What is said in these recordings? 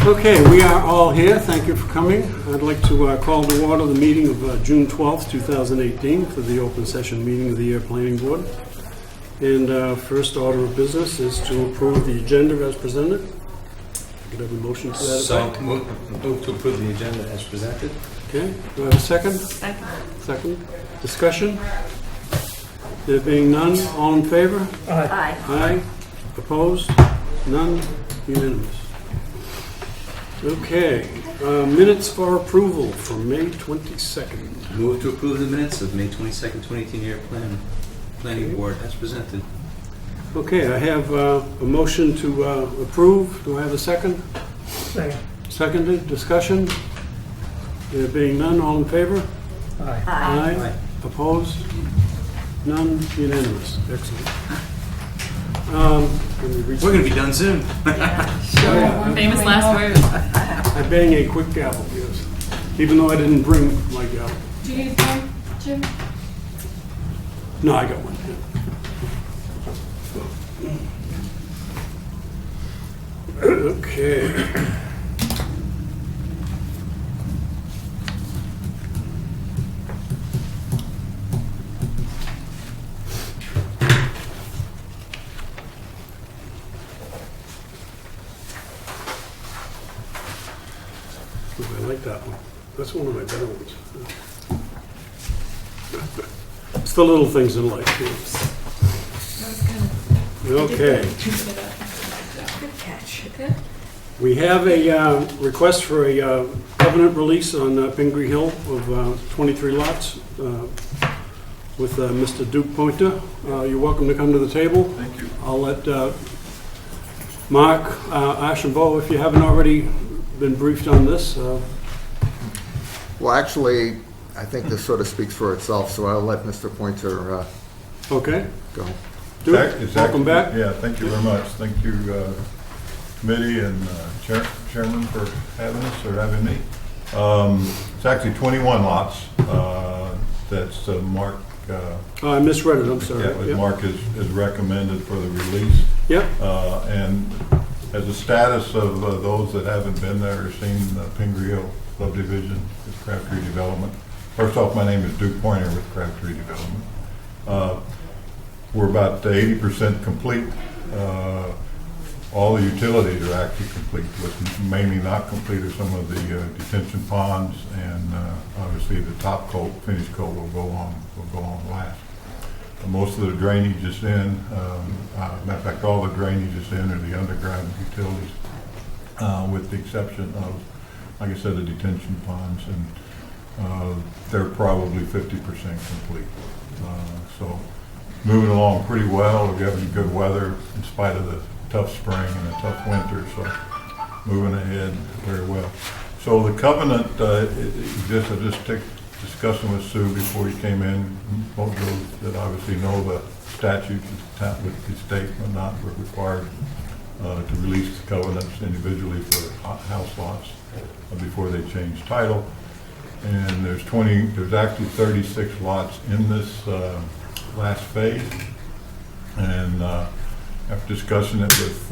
Okay, we are all here. Thank you for coming. I'd like to call to order the meeting of June 12th, 2018 for the open session meeting of the Ayer Planning Board. And first order of business is to approve the agenda as presented. Could I have a motion to that effect? So move to approve the agenda as presented. Okay, do I have a second? Second. Discussion? There being none, all in favor? Aye. Aye. Opposed? None? Unanimous. Okay, minutes for approval from May 22nd. Move to approve the minutes of May 22nd, 2018 Ayer Planning Board as presented. Okay, I have a motion to approve. Do I have a second? Second. Seconded. Discussion? There being none, all in favor? Aye. Aye. Opposed? None? Unanimous. Excellent. We're going to be done soon. Famous last words. I bang a quick gavel, yes. Even though I didn't bring my gavel. Do you need one, Jim? No, I got one. Yeah. Okay. I like that one. That's one of my better ones. It's the little things in life. Okay. Good catch. We have a request for a covenant release on Pingree Hill of 23 lots with Mr. Duke Pointer. You're welcome to come to the table. Thank you. I'll let Mark Ashenbo, if you haven't already been briefed on this. Well, actually, I think this sort of speaks for itself, so I'll let Mr. Pointer Okay. go. Duke, welcome back. Yeah, thank you very much. Thank you, committee and chairman for having us, or having me. It's actually 21 lots. That's Mark. I misread it, I'm sorry. Yeah, what Yep. Mark is recommended for the release. Yep. And as a status of those that haven't been there or seen Pingree Hill subdivision, with Crabtree Development. First off, my name is Duke Pointer with Crabtree Development. We're about 80% complete. All the utilities are actually complete. What's mainly not complete are some of the detention ponds, and obviously the top coat, finish coat, will go on last. Most of the drainage is in. Matter of fact, all the drainage is in, or the underground utilities, with the exception of, like I said, the detention ponds, and they're probably 50% complete. So moving along pretty well. We're having good weather in spite of the tough spring and a tough winter, so moving ahead very well. So the covenant exists. I just discussing with Sue before he came in. Both those that obviously know the statute with the state are not required to release the covenants individually for house lots before they change title. And there's actually 36 lots in this last phase. And after discussing it with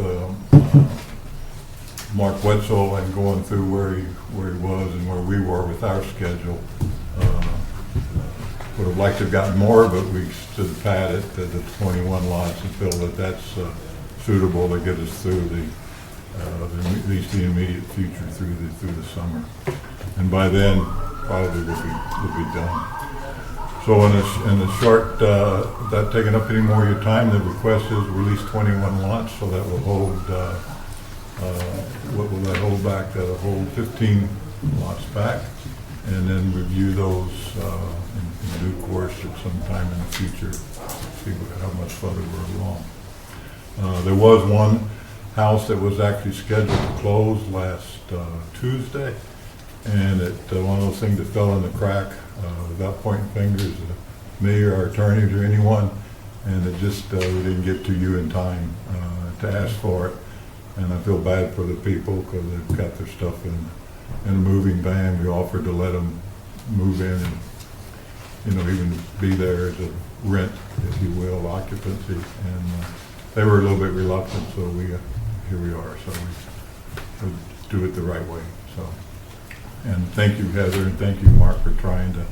Mark Wetzel and going through where he was and where we were with our schedule, would have liked to have gotten more, but we stood pat at the 21 lots and feel that that's suitable to get us through at least the immediate future through the summer. And by then, probably we'll be done. So in the short, without taking up any more of your time, the request is release 21 lots, so that will hold, what will that hold back? That'll hold 15 lots back, and then review those in due course at some time in the future, see how much further we're along. There was one house that was actually scheduled to close last Tuesday, and one of those things that fell in the crack, without pointing fingers at me or our attorneys or anyone, and it just we didn't get to you in time to ask for it. And I feel bad for the people because they've got their stuff in a moving van. We offered to let them move in and, even be there as a rent, if you will, occupancy. And they were a little bit reluctant, so here we are. So we do it the right way, so. And thank you, Heather, and thank you, Mark, for trying to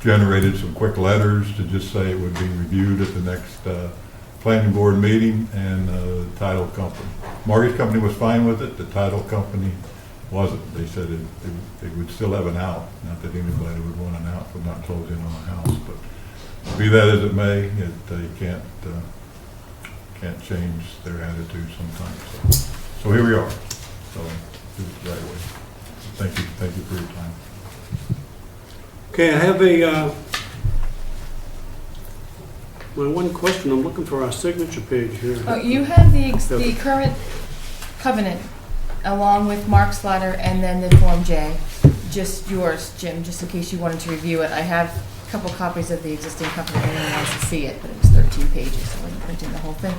generated some quick letters to just say it would be reviewed at the next planning board meeting, and the title company. Mortgage company was fine with it, the title company wasn't. They said it would still have an out, not that anybody would want an out for not closing on a house, but be that as it may, they can't change their attitude sometimes. So here we are. So do it the right way. Thank you for your time. Okay, I have my one question, I'm looking for our signature page here. Oh, you have the current covenant along with Mark's letter and then the Form J. Just yours, Jim, just in case you wanted to review it. I have a couple copies of the existing covenant if anyone wants to see it, but it was 13 pages, so I wasn't printing the whole thing.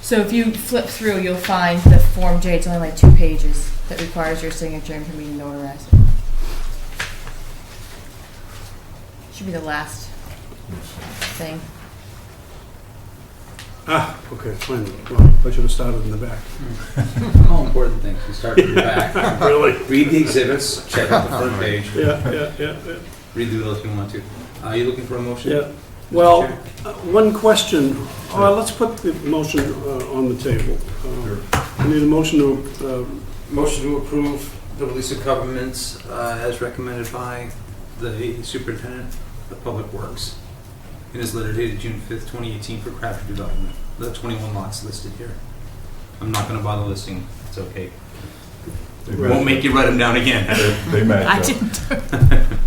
So if you flip through, you'll find the Form J. It's only like 2 pages that requires your signature and for me to notarize it. Should be the last thing. Okay, fine. Well, I should have started in the back. All important things. You start from the back. Really? Read the exhibits, check out the front page. Yeah. Read the bill if you want to. Are you looking for a motion? Yeah. Well, one question. Let's put the motion on the table. I need a motion to... Motion to approve the release of covenants as recommended by the superintendent of public works in his letter dated June 5th, 2018 for Crabtree Development. The 21 lots listed here. I'm not going to bother listing. It's okay. Won't make you write them down again. They match I up. didn't.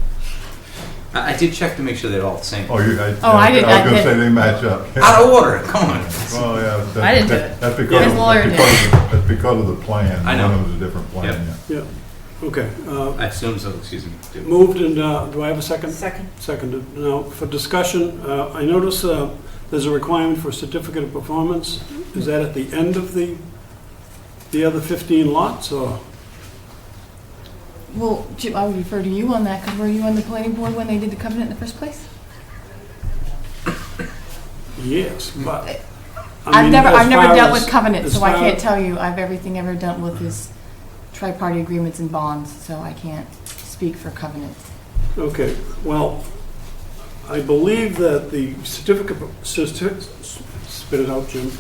I did check to make sure they're all the same. Oh, I didn't. was going I to did. say they match up. Out of order. Come on. Well, yeah. I didn't do it. That's because, His lawyer did. that's because of the plan. I know. One of them is a different plan, Yep. yeah. Yeah. Okay. I assume so. Excuse me. Moved and, do I have a second? Second. Seconded. Now, for discussion, I notice there's a requirement for a certificate of performance. Is that at the end of the other 15 lots, or? Well, Jim, I would refer to you on that, because were you on the planning board when they did the covenant in the first place? Yes, but... I I've mean, never as far dealt as- with covenants, as so I far- can't tell you. Everything ever dealt with is tri-party agreements and bonds, so I can't speak for covenants. Okay, well, I believe that the spit it out, Jim.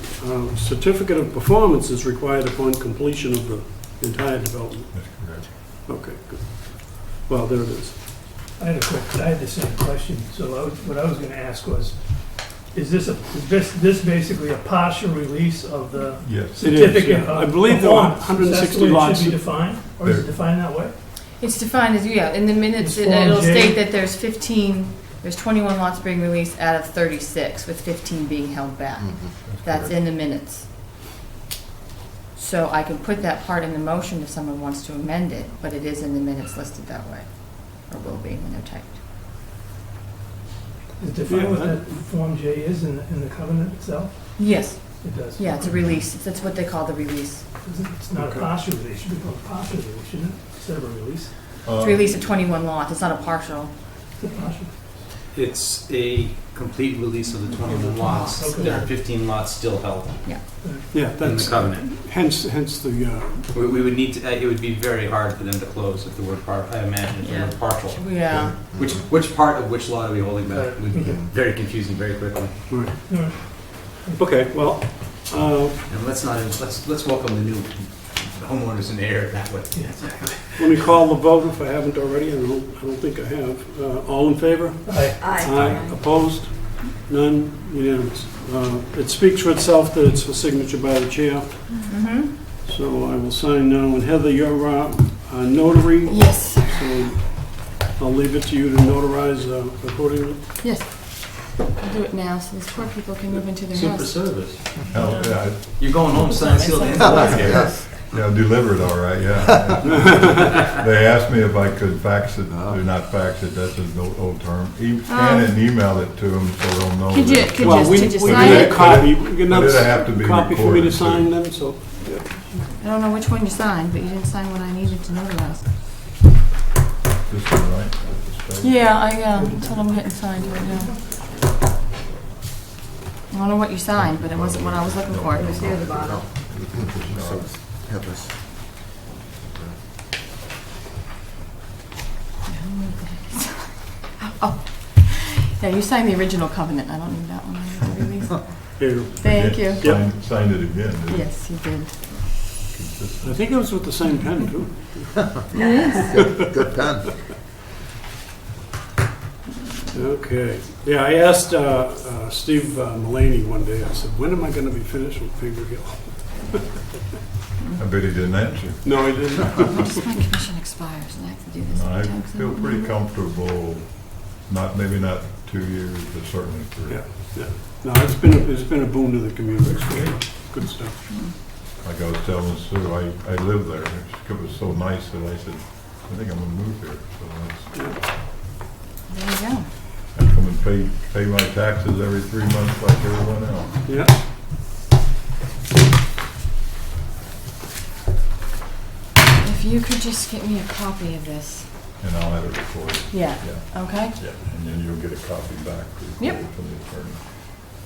Certificate of performance is required upon completion of the entire development. That's correct. Okay, good. Well, there it is. I had the same question. So what I was going to ask was, is this basically a partial release of the Yes. It is, certificate yeah. of I believe there were performance? Is that 160 the way it lots. should be defined, or is it defined that way? It's defined as, in the minutes, It's Form it'll J. state that there's 21 lots being released out of 36, with 15 being held back. That's in the minutes. So I can put that part in the motion if someone wants to amend it, but it is in the minutes listed that way, or will be when they're typed. Is it defined what that Form J is in the covenant itself? Yes, It does. yeah, it's a release. That's what they call the release. It's not a partial release. It should be called a partial release, shouldn't it? Instead of a release. It's a release of 21 lots. It's not a partial. It's a partial. It's a complete release of the 21 lots. Okay. There are 15 lots still held Yeah, in the that's, covenant. hence the, We would need to, it would be very hard for them to close if the word I imagine, if the word partial. Yeah. Which part of which lot are we holding back? Would be very confusing very quickly. right. All right. Okay, well, And let's welcome the new homeowners in the area that way. let me call the vote if I haven't already, and I don't think I have. All in favor? Aye. Aye. Opposed? None? Unanimous. It speaks for itself that it's for signature by the chair, Mm-hmm. so I will sign now. And Heather, you're a notary, Yes. so I'll leave it to you to notarize accordingly. Yes. I'll do it now, so these poor people can move into their Super house. service. Hell, yeah, You're going home, sign, seal, the end of life here. Yes. yeah, delivered all right, yeah. They asked me if I could fax it, or not fax it, that's an old term. Scan it and email it to them so they'll know. Could you, that- could Well, you, we could you we sign need a it? copy. We get But it'll have to be another copy for me to recorded, sign too. then, so. I don't know which one you signed, but you didn't sign what I needed to notarize. This one, right? That's the Yeah, that's what I'm getting signed right now. I don't know what you signed, but it wasn't what I was looking for. It was near the bottom. So, have this. Yeah, you signed the original covenant. I don't need that one. I need the release. Here. Thank you. Signed it again, didn't you? Yes, you did. Consistent. I think it was with the same pen, too. Good pen. Okay. Yeah, I asked Steve Mulaney one day, I said, when am I going to be finished with Finger Hill? I bet he didn't answer. No, he didn't. Just my commission expires and I have to do this. No, I every time 'cause feel don't pretty remember. comfortable, maybe not 2 years, but certainly 3. Yeah, yeah. No, it's been a boon to the community. It's great. Good stuff. Like I was telling Sue, I live there. It was so nice that I said, I think I'm gonna move here. So Yeah. There you go. I come and pay my taxes every 3 months like everyone else. Yeah. If you could just get me a copy of this. And I'll have it recorded. Yeah. Yeah, Okay? yeah. And then you'll get a copy back Yep. recorded from the attorney.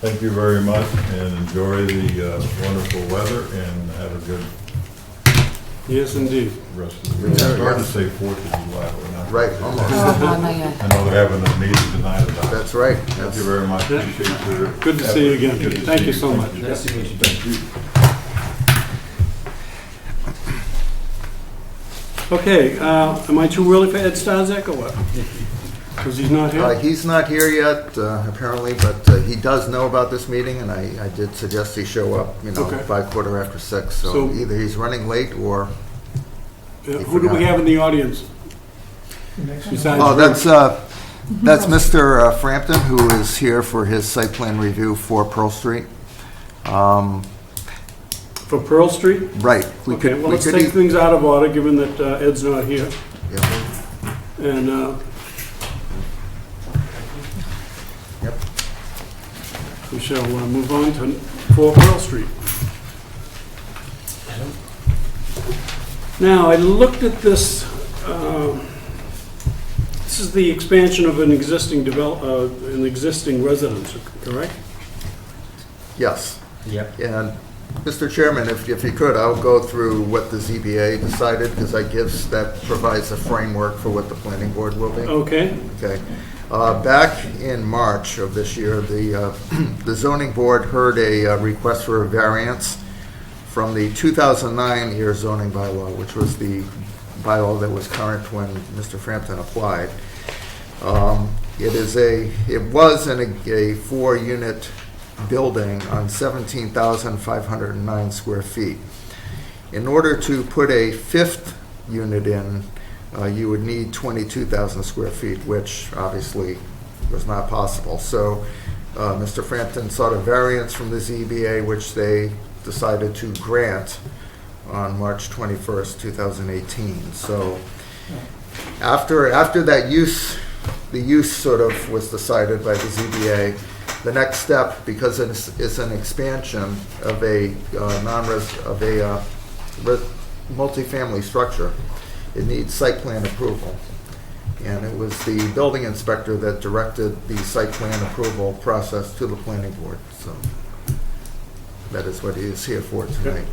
Thank you very much and enjoy the wonderful weather and have a good Yes, indeed. rest of the week. It's hard to say 4th of July. We're not- Right, almost. Oh, God, not yet. I know they're having a meeting tonight about it. That's right. Thank you very much. Yeah. Appreciate your Good to see you again. Good to Thank see you so much. Nice to meet you. Thank you. Okay, am I too early for Ed Starzak or what? Because he's not here? He's not here yet, apparently, but he does know about this meeting, and I did suggest he show up, Okay. by 6:15. So So- either he's running late or... Yeah, who do we have in the audience? Next Besides Oh, Rich? that's Mr. Frampton, who is here for his site plan review for Pearl Street. For Pearl Street? Right. Okay, well, let's take things out of order, given that Ed's not here. Yeah. And Yep. we shall move on to 4 Pearl Street. Now, I looked at this. This is the expansion of an existing residence, correct? Yes. Yep. And, Mr. Chairman, if you could, I'll go through what the ZBA decided, because that provides a framework for what the planning board will be. Okay. Okay. Back in March of this year, the zoning board heard a request for a variance from the 2009 year zoning bylaw, which was the bylaw that was current when Mr. Frampton applied. It was a 4-unit building on 17,509 square feet. In order to put a 5th unit in, you would need 22,000 square feet, which obviously was not possible. So Mr. Frampton sought a variance from the ZBA, which they decided to grant on March 21st, 2018. So after that the use sort of was decided by the ZBA. The next step, because it's an expansion of a multifamily structure, it needs site plan approval. And it was the building inspector that directed the site plan approval process to the planning board. So that is what he is here for tonight.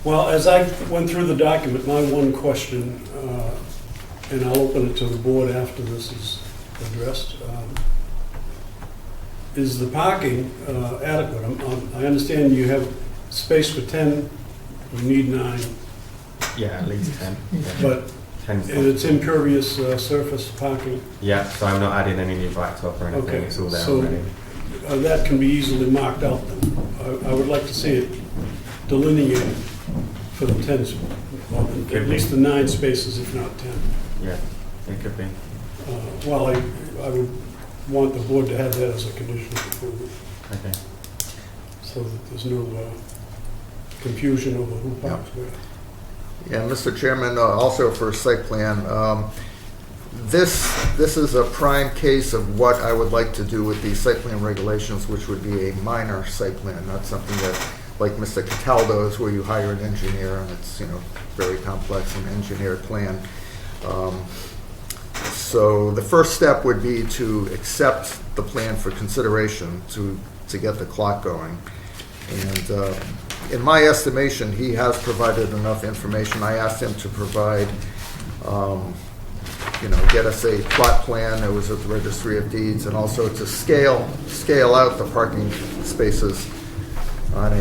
Well, as I went through the document, my one question, and I'll open it to the board after this is addressed, is the parking adequate? I understand you have space for 10, you need 9, Yeah, at least 10. Yeah. but, 10 and it's impervious surface parking. Yeah, so I'm not adding any new blacktop or anything, Okay, it's all there so already. That can be easily marked out then. I would like to see it delineated for the 10, well, at least the 9 spaces, if not 10. Yeah, it could be. Well, I would want the board to have that as a condition of approval, Okay. so that there's no confusion over who parks where. Yeah, Mr. Chairman, also for site plan, this is a prime case of what I would like to do with the site plan regulations, which would be a minor site plan, not something that, like Mr. Cataldo's, where you hire an engineer and it's, very complex and engineered plan. So the first step would be to accept the plan for consideration to get the clock going. And in my estimation, he has provided enough information. I asked him to provide get us a plot plan that was at the Registry of Deeds, and also to scale out the parking spaces on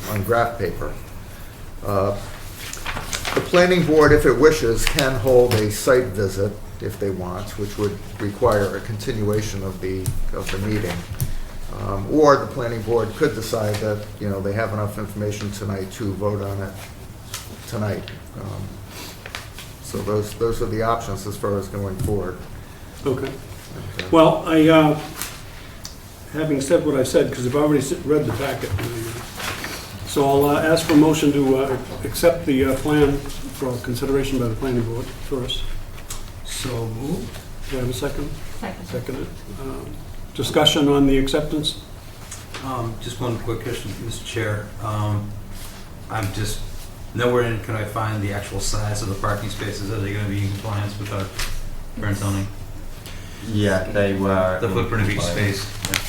on graph paper. The planning board, if it wishes, can hold a site visit if they want, which would require a continuation of the meeting. Or the planning board could decide that, they have enough information tonight to vote on it tonight. So those are the options as far as going forward. Okay. Well, having said what I said, because I've already read the packet, so I'll ask for a motion to accept the plan for consideration by the planning board first. So moved. Do I have a second? Second. Seconded. Discussion on the acceptance? Just one quick question, Mr. Chair. I'm just, nowhere in can I find the actual size of the parking spaces. Are they going to be in compliance with our current zoning? Yeah, they were. The footprint of each space?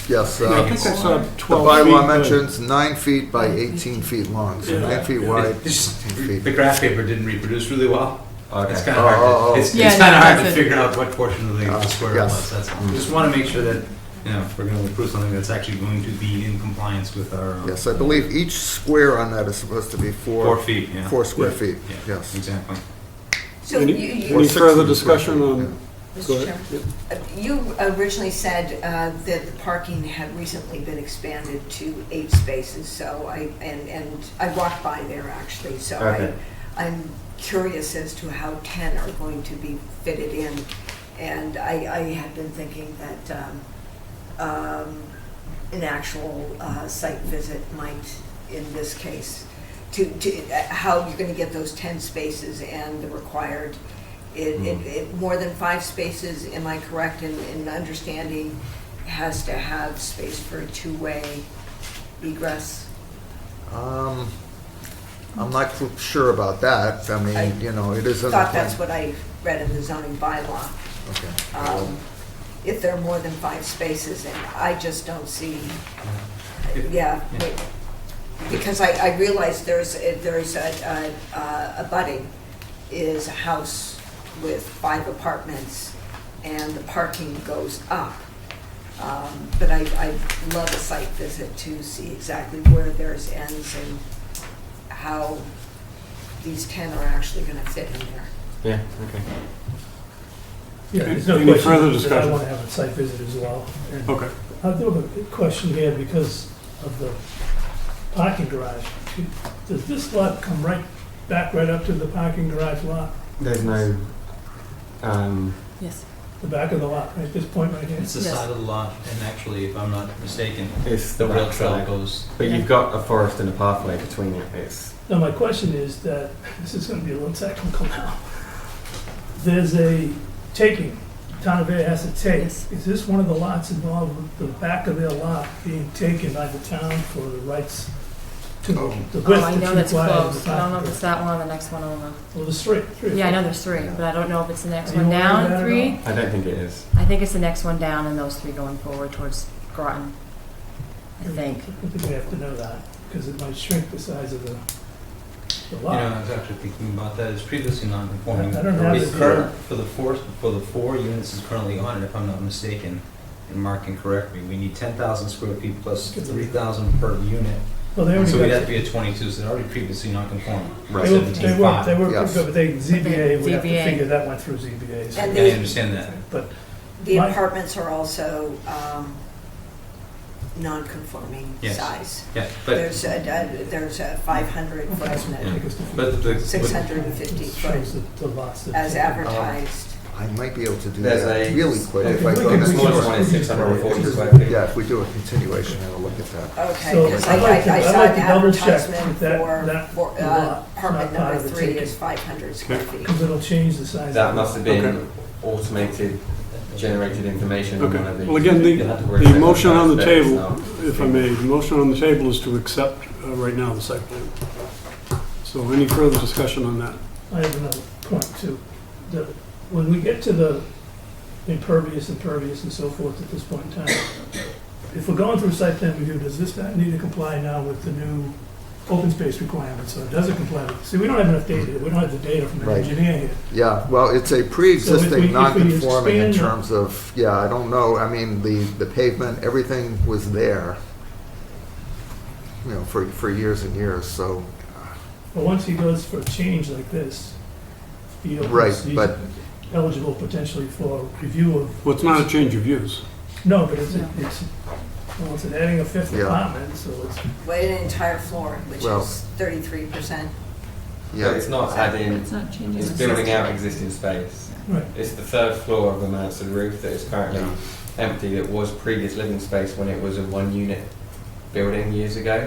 Yes, I think I saw 12 the feet. bylaw mentions 9 feet by 18 feet long, so Yeah. 9 feet wide, It's 18 feet. the graph paper didn't reproduce really well. Okay. It's kind of hard. Oh. It's Yeah, kind no, of hard to that's it. figure out what portion of the square yes. it was. That's all. Just want to make sure that if we're going to approve something that's actually going to be in compliance with our Yes, I believe each square on that is supposed to be 4 feet. Yeah. 4 square Yeah. feet, Yeah, yes. exactly. So Any you, any 60 further square discussion feet, on? yeah. Go Mr. ahead. Chairman, you originally said that the parking had recently been expanded to 8 spaces, so I walked by there actually, so Okay. I'm curious as to how 10 are going to be fitted in, and I had been thinking that an actual site visit might, in this case, to how you're going to get those 10 spaces and the required. More than 5 spaces, am I correct in understanding, has to have space for a two-way egress? I'm not sure about that. I mean, it is I in the thought plan. that's what I read in the zoning bylaw. Okay. If there are more than 5 spaces, and I just don't see, because I realize there's a budding is a house with 5 apartments, and the parking goes up. But I'd love a site visit to see exactly where theirs ends and how these 10 are actually going to fit in there. Yeah, okay. Yeah, there's no Any question further that I discussion? want to have a site visit as well. And Okay. I do have a question here because of the parking garage. Does this lot come back right up to the parking garage lot? There's no. Yes. The back of the lot, right, this point right here? It's the Yes. side of the lot, and actually, if I'm not mistaken, It's the rail back trail side. goes. But you've got a forest and a pathway between it. It's Now, my question is that, this is going to be a little technical now. There's a taking, town of Ayer has to take. Yes. Is this one of the lots involved with the back of their lot being taken by the town for the rights to the width Oh, I know that's that's required? of close. the I don't know if parking it's that one or the next one over. garage? Well, there's three. Yeah, I know there's 3, but I don't know if it's the next Are you one aware of down, that at 3. I don't think it is. I think it's the next one down and those 3 going forward towards Groton, I think. I think we have to know that, because it might shrink the size of the lot. I was actually thinking about that. It's previously non-conforming. I don't have It's it current for the 4 units is currently on it, if I'm not mistaken. And Mark can correct me. We need 10,000 square feet plus 3,000 per unit. Well, they already So we'd have got, to be at 22. So they're already previously non-conforming. Right. they were pretty 17.5. good, Yes. but they, ZBA, we have to ZBA. figure that went through ZBA. so- And Yeah, I understand that. But The My- apartments are also non-conforming Yes. size. Yeah, but There's a 500 foot that's and what I think is the. but the 650 It foot shows the lots that. as advertised. I might be able to do There's that a- really quick if I Okay, go we The can- next smallest door. one is 640 square feet. Yeah, if we do a continuation, I'll look at that. Okay, So because I'd like to- I I'd saw like an to double check advertisement if that for lot apartment not part number of the 3 taking. is 500 square feet. Because it'll change the size. That of must have been automated, generated information on Okay. one of these. Well, again, You'll have to work the that motion out on the first, table, now. if I may, the motion on the table is to accept right now the site plan. So any further discussion on that? I have another point too. That when we get to the impervious and so forth at this point in time, if we're going through site plan review, does this need to comply now with the new open space requirements, so it doesn't comply with, see, we don't have enough data, we don't have the data from the Right. engineer here. Yeah, well, it's a So if we pre-existing non-conforming in expand terms of, yeah, I don't know, I mean, the pavement, everything was there, you know, for years and years, so, But once he goes for a change like this, he's but, eligible potentially for review of. Well, it's not a change of use. No, but it's, No. well, it's adding a fifth Yeah. apartment, so it's, With an entire floor, which Well- is 33%. But yeah, it's not adding, It's not changing. it's the building system. out existing space. right. It's the third floor of the mansard roof that is currently empty. It was previous living space when it was a one-unit building years ago.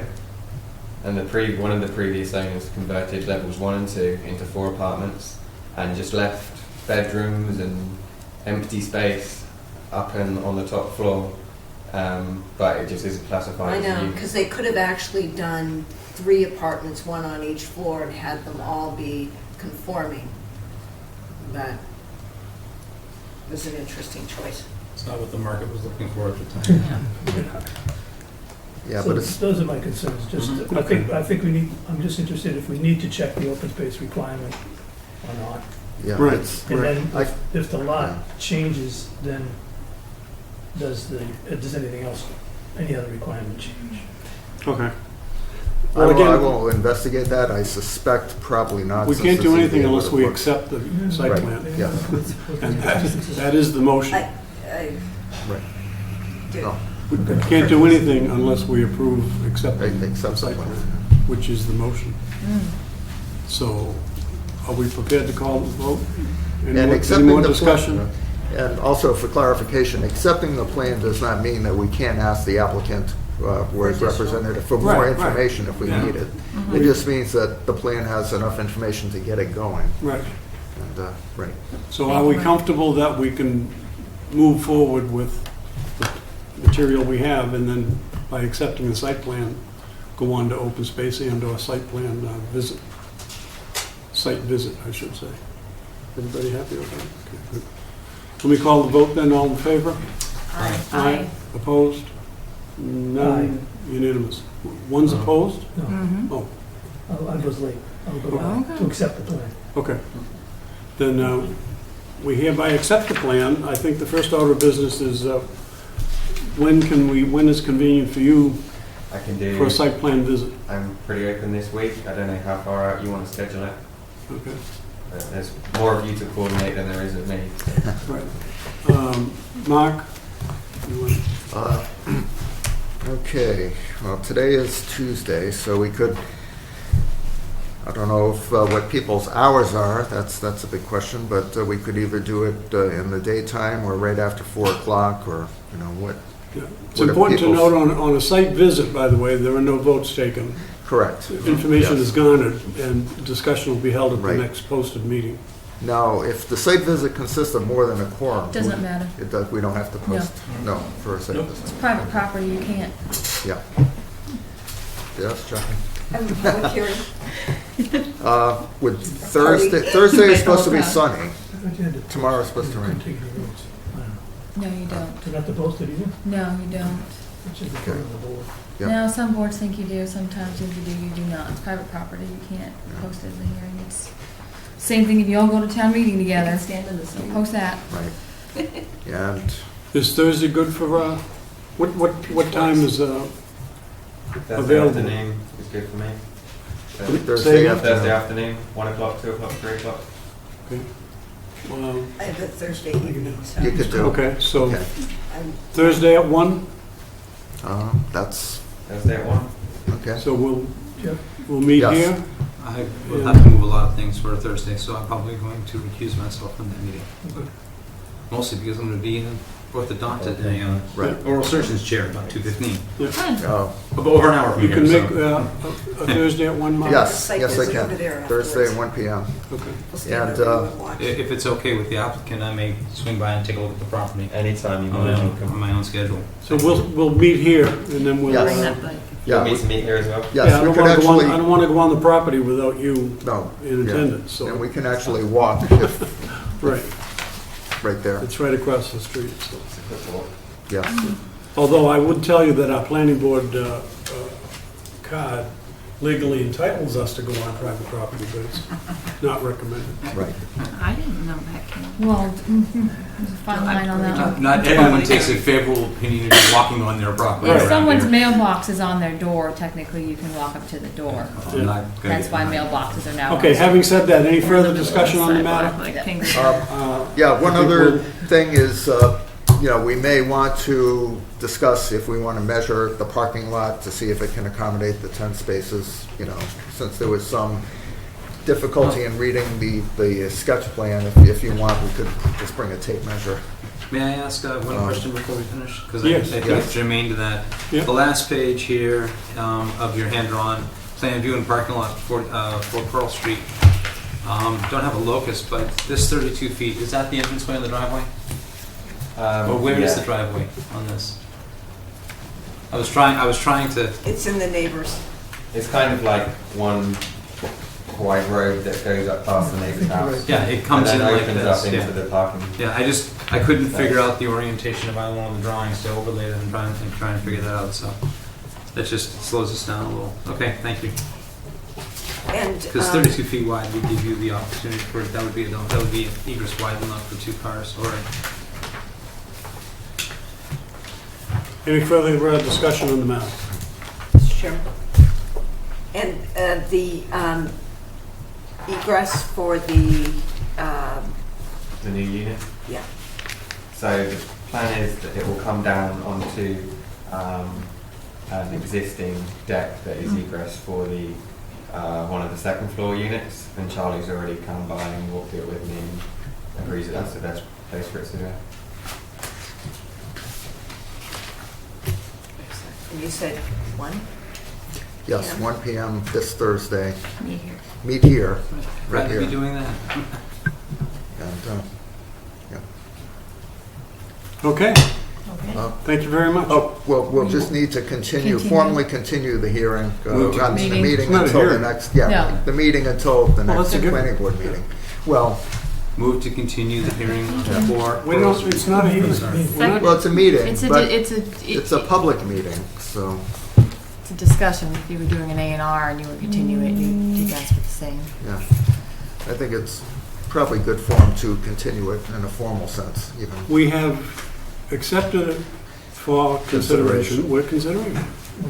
And one of the previous owners converted levels 1 and 2 into 4 apartments and just left bedrooms and empty space up and on the top floor. But it just isn't I classified know, as use. because they could have actually done 3 apartments, 1 on each floor, and had them all be conforming. But it was an interesting choice. It's not what the market was looking for at the time. yeah, So but it's, those are my concerns, just, Mhm. I think we need, I'm just interested if we need to check the open space requirement or not. yeah, Right. it's, And Right. then I- if the lot changes, then does anything else, any other requirement change? Okay. I Well, will, I again, will investigate that, I suspect probably not. we since can't the do ZBA anything unless we would've looked- accept the site Right. plan. Yeah. And that is the motion. I Right. do. No, We can't do anything unless we approve accepting Accept the site the plan, plan. which is the motion. So are we prepared to call the vote? And Any accepting more the discussion? plan, and also for clarification, accepting the plan does not mean that we can't ask the applicant, or his For additional- representative, for Right, more right. information if we Yeah. need it. It just means that the plan has enough information to get it going. Right. And, right. So are we comfortable that we can move forward with the material we have and then by accepting the site plan, go on to open space and/or site plan visit? Site visit, I should say. Everybody happy with that? Okay, good. Let me call the vote then, all in favor? Aye. Opposed? None. Unanimous. One's opposed? No, Mhm. Oh, I was late, I'll go on to accept the plan. okay. Then we hereby accept the plan. I think the first order of business is when is convenient for you I can for a do, site plan visit? I'm pretty open this week. I don't know how far out you want to schedule it. Okay, But there's more of you to coordinate than there is of me. right. Mark? You want- Uh, Okay, well, today is Tuesday, so we could, I don't know if, what people's hours are, that's a big question, but we could either do it in the daytime or right after 4 o'clock, or, you know, what, Yeah. It's What are important to people's- note on a site visit, by the way, there are no votes taken. correct. Information Yes. is garnered and discussion will be held at the Right. next posted meeting. Now, if the site visit consists of more than a quorum. Doesn't matter. It does, we don't have to post, no, for a site Nope. visit. It's private property, you can't. Yeah. Yes, Chuck? Have a public hearing. Would Thursday is supposed to be Okay. sunny. I thought you had to- Tomorrow's supposed to rain. Take the roads. I don't know. No, you don't. Do you have to post it either? No, you don't. It should be Okay. on the board. Yeah. No, some boards think you do, sometimes if you do, you do not. It's private property, you can't post it in the hearing. It's same thing if you all go to town meeting together. Stand in the same. Post that. Right. And Is Thursday good for, what time is, Thursday Available. afternoon is good for me. So Thursday Say- afternoon. Thursday afternoon, 1 o'clock, 2 o'clock, 3 o'clock. I have a Thursday evening, so You could do. okay, so Okay. I'm Thursday at 1, That's, Thursday at 1. okay. so we'll Yep. meet Yes. here. I will have to move a lot of things for Thursday, so I'm probably going to recuse myself from that meeting. Mostly because I'm going to be in orthodontist in a Right. oral surgeon's chair about 2:15. Oh, About over an hour from You here. can make so- a Thursday at 1, Mark? yes, Site yes, I visit over can. there Thursday afterwards. at 1 PM. Okay. We'll stand And, over and watch. If it's okay with the applicant, I may swing by and take a look at the property Anytime you on want my to own, come. on my own schedule. So we'll meet here and then we'll... Yes. Bring that bike. You want Yeah, me to meet here as well? yes, Yeah, I we don't could want to go on, I actually, don't want to go on the property without you no. in yeah. attendance, And so, we can actually walk if, right, right there, it's right across the street, so. It's a quick walk. yes. Although I would tell you that our planning board card legally entitles us to go on private property, but it's not recommended. Right. I didn't know that came. Well, there's a fine line on that one. Not everyone takes a favorable opinion of walking on their property. If around someone's here. mailbox is on their door, technically you can walk up to the door. I'm not gonna That's get why behind. mailboxes are now. Okay, having said that, any further discussion on the Sidewalk, matter? like King's. Yeah, one I think other we'll- thing is, we may want to discuss if we want to measure the parking lot to see if it can accommodate the 10 spaces, since there was some difficulty in reading the sketch plan. If you want, we could just bring a tape measure. May I ask one question before we finish? Because Yes. I think Yes. it's germane to that. Yeah. The last page here of your hand-drawn plan view and parking lot for Pearl Street. Don't have a locus, but this 32 feet, is that the entranceway on the driveway? Or where is the driveway on this? I was trying to, It's in the neighbors. It's kind of like one wide road that goes up past the neighbor's house. yeah, it comes in and then like opens this. up into Yeah. the parking. Yeah, I couldn't figure out the orientation of either one of the drawings to overlay them and try and figure that out, so that just slows us down a little. Okay, thank you. And Because 32 feet wide would give you the opportunity for, that would be egress wide enough for 2 cars, or Any further discussion on the matter? Sure. And the egress for the, The new unit. yeah, So the plan is that it will come down onto an existing deck that is egress for the one of the second floor units, and Charlie's already come by and walked it with me and agrees that that's the best place for it to go. and you said 1? Yes, Yeah. 1 p.m. this Thursday. Me here. Meet here, right rather be here. doing that. And, Okay, Okay. thank you very much. Oh, well, we'll just need to Continue. formally continue the hearing, Move to- not the Meeting. meeting It's not a until the hearing. next, No. the meeting until the Well, next that's a good- planning board meeting. Well, Move to continue the hearing Yeah. for. We don't, it's not a hearing. We're not- well, it's a meeting, It's but a it's a public meeting, so, it's a discussion. If you were doing an A&R and you were continuing, you guys would the same. yeah. I think it's probably good form to continue it in a formal sense, even. We have accepted it for consideration. We're considering it.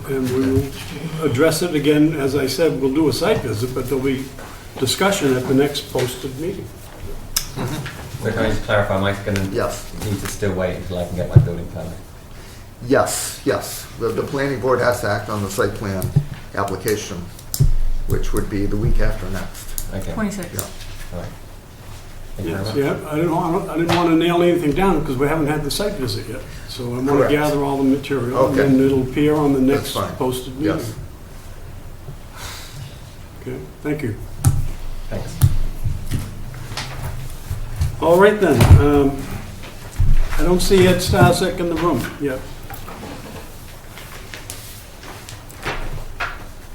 And we will address it again, as I said, we'll do a site visit, but there'll be discussion at the next posted meeting. So can I just clarify, am I going to Yes, need to still wait until I can get my building permit? yes. The planning board has to act on the site plan application, which would be the week after next. Okay. 26. Yeah. All right. Thank you Yes, very much. yeah, I didn't want to nail anything down because we haven't had the site visit yet. So I want to Correct. gather all the material and Okay. then it'll appear on the That's next fine. posted Yes. meeting. Okay, thank you. Thanks. All right then, I don't see Ed Starzak in the room yet.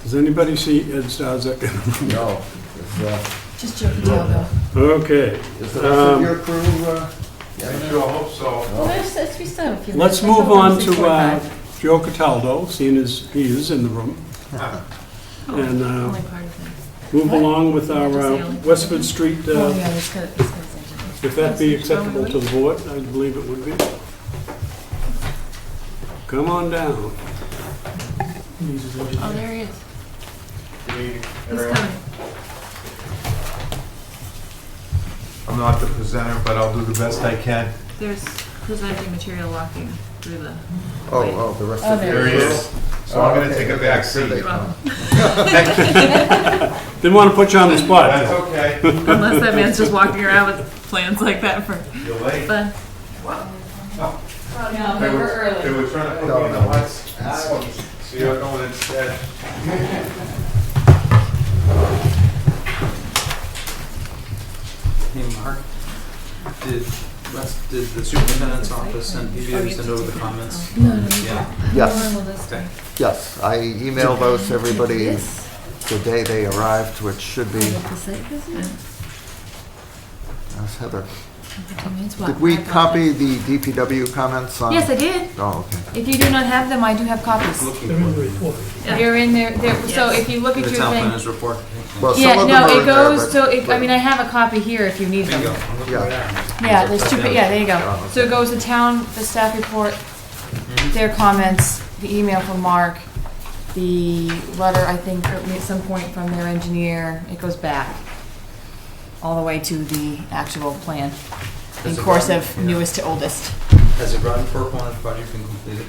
Does anybody see Ed Starzak in the room? No. Just Joe Patel, though. Okay. Is the rest of your crew, I sure hope so. Well, we still have a few Let's minutes. move on to 6:45. Joe Cataldo, seeing as he is in the room. And Only part of it. move What? along with our Just the only- Westford Street, Oh, yeah, this got it. if that be acceptable to the board, I believe it would be. Come on down. Oh, there he is. He's coming. I'm not the presenter, but I'll do the best I can. There's presenting material walking through the. the rest Oh, of your there There he crew? is. So I'm gonna take a back Here they seat. come. Didn't want to put you on the spot. That's okay. Unless that man's just walking around with plans like that for You're late. fun. No, They were trying to put me in the hot seat. So you're going instead. Hey, Mark, did the superintendent's office send over the comments? No, no, Yeah. Yes. Okay. Yes, I emailed those to everybody This. the day they arrived, which should be, The site visit? that's Heather. Did we copy the DPW comments on? Yes, I did. Oh, okay. If you do not have them, I do have copies. Looking They're in the for report. They're in there, so if you look at the your town thing. planners report. Well, some Yeah, of them no, are it in there, goes, but- so, I mean, I have a copy here if you need them. Bingo. I'm looking Yeah. right at it. Yeah, there's two, yeah, there you go. Oh, So it goes the town, the staff report, their comments, the email from Mark, the letter, I think, at some point from their engineer, it goes back all the way to the actual plan, in Has it course gone? of Yeah. newest to oldest. Has the Groton Fork Pond project been completed?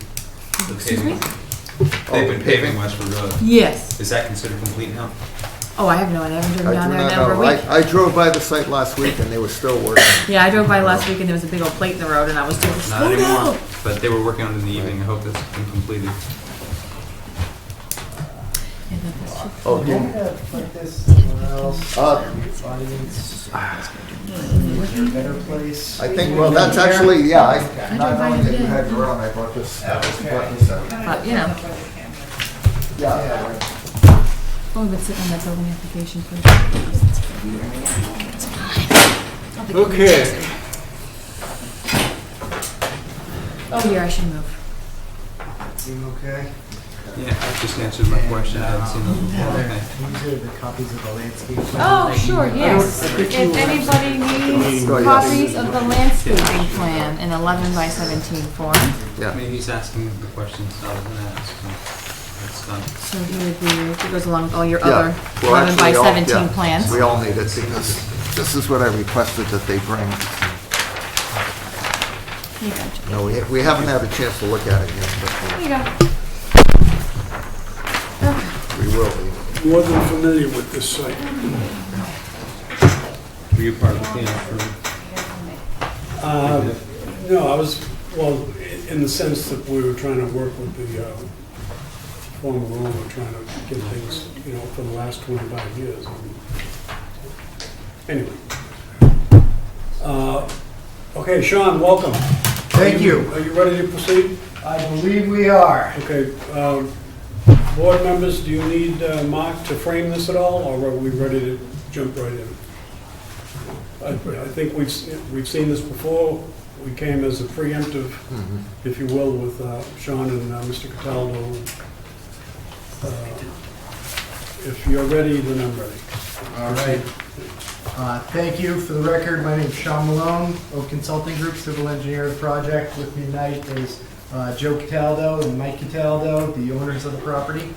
The Excuse me? paving? Oh, They've been paving? paving Westford Road. Yes. Is that considered complete now? Oh, I have no idea, I haven't I driven down do there in not over a know. week. I drove by the site last week and they were still working. Yeah, I drove by last week and there was a big old plate in the road and I was told, Not slow anymore, down. but they were working on it in the evening. I hope that's been completed. Yeah, that was too- Oh, Don't did have like this somewhere else. Audience. Is there a better place? I think, well, that's actually, yeah, I not drove by knowing every that you day. had your own, I brought this. But, you know, Yeah. oh, we've been sitting on that building application for. It's fine. I'll be Okay. Oh, here, I should move. Seem okay? Yeah, I just answered my question. I haven't seen those before. Okay. These are the copies of the landscape. Oh, sure, yes. If anybody needs Oh, yes. copies of the landscaping plan in 11 by 17 form, I mean, he's asking the questions I was gonna ask. So that's done. so he would be, it goes along with all your Yeah. other Well, 11 by actually, all- 17 yeah, plans. We all need it because this is what I requested that they bring. Here you go, Jim. No, we haven't had a chance to look at it yet, Here but you go. we will be. More than familiar with this site. Were you part of the cleanup for? No, I was, well, in the sense that we were trying to work with the former owner, trying to get things, you know, for the last 25 years. Anyway. Okay, Sean, welcome. Thank you. Are you ready to proceed? I believe we are. Okay, board members, do you need Mark to frame this at all, or are we ready to jump right in? I think we've seen this before. We came as a preemptive, if you will, with Sean and Mr. Cataldo. If you're ready, then I'm ready. All right. Thank you. For the record, my name is Sean Malone, Oak Consulting Group, civil engineer of the project. With me tonight is Joe Cataldo and Mike Cataldo, the owners of the property.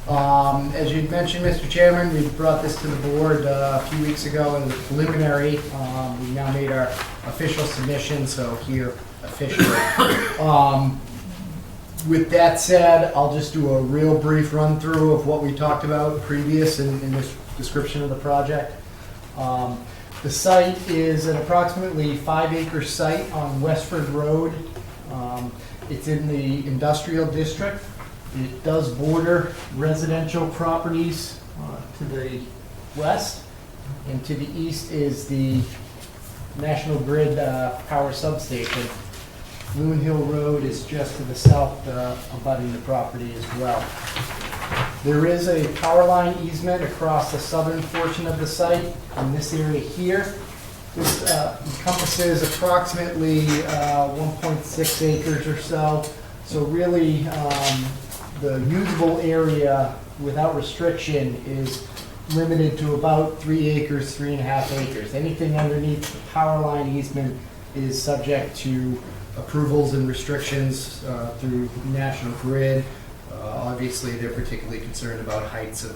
As you mentioned, Mr. Chairman, we brought this to the board a few weeks ago in the preliminary. We now made our official submission, so here officially. With that said, I'll just do a real brief run through of what we talked about previous in this description of the project. The site is an approximately 5-acre site on Westford Road. It's in the industrial district. It does border residential properties to the west, and to the east is the National Grid power substation. Loon Hill Road is just to the south, abutting the property as well. There is a power line easement across the southern portion of the site in this area here. This encompasses approximately 1.6 acres or so. So really, the usable area without restriction is limited to about 3 acres, 3.5 acres. Anything underneath the power line easement is subject to approvals and restrictions through National Grid. Obviously, they're particularly concerned about heights of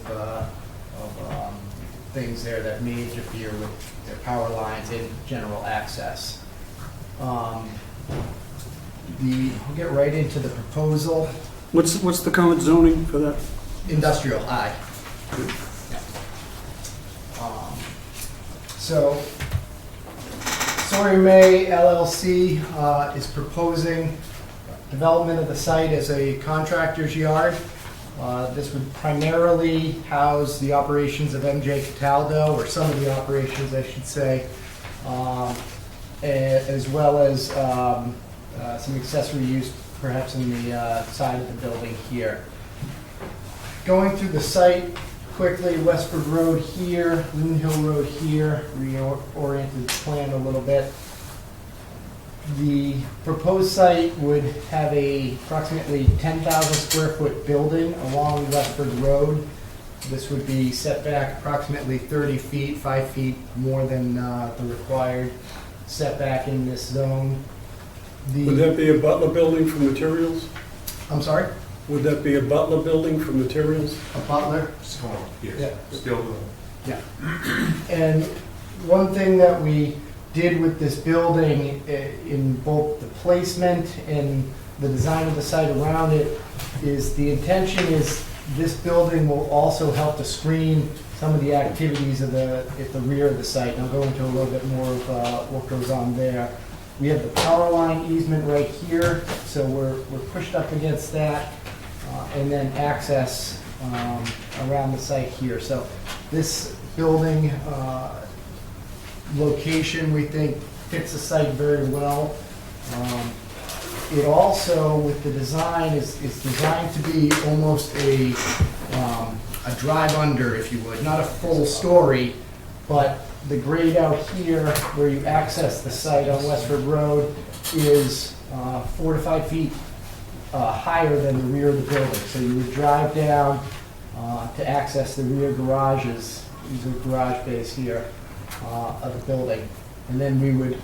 things there that may interfere with their power lines and general access. I'll get right into the proposal. What's the current zoning for that? Industrial, I. So, Sawyer May LLC is proposing development of the site as a contractor's yard. This would primarily house the operations of MJ Cataldo, or some of the operations, I should say, as well as some accessory use perhaps in the side of the building here. Going through the site quickly, Westford Road here, Loon Hill Road here, reoriented the plan a little bit. The proposed site would have a approximately 10,000 square foot building along Westford Road. This would be set back approximately 30 feet, 5 feet more than the required setback in this zone. Would that be a Butler building for materials? I'm sorry? Would that be a Butler building for materials? A Butler? Small, yes, Yeah. still. Yeah. And one thing that we did with this building in both the placement and the design of the site around it is the intention is this building will also help to screen some of the activities at the rear of the site. And I'll go into a little bit more of what goes on there. We have the power line easement right here, so we're pushed up against that, and then access around the site here. So this building location, we think, fits the site very well. It also, with the design, is designed to be almost a drive under, if you would. Not a full story, but the grade out here where you access the site on Westford Road is 4 to 5 feet higher than the rear of the building. So you would drive down to access the rear garages. These are garage bays here of the building. And then we would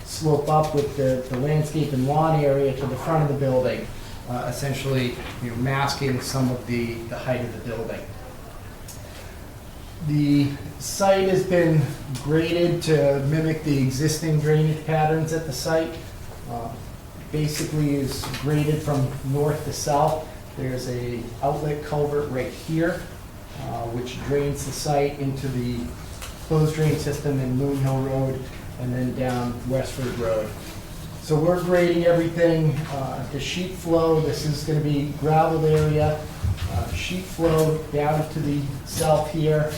slope up with the landscape and lawn area to the front of the building, essentially masking some of the height of the building. The site has been graded to mimic the existing drainage patterns at the site. Basically is graded from north to south. There's a outlet culvert right here, which drains the site into the closed drain system in Moon Hill Road and then down Westford Road. So we're grading everything to sheet flow. This is going to be gravel area, sheet flow down to the south here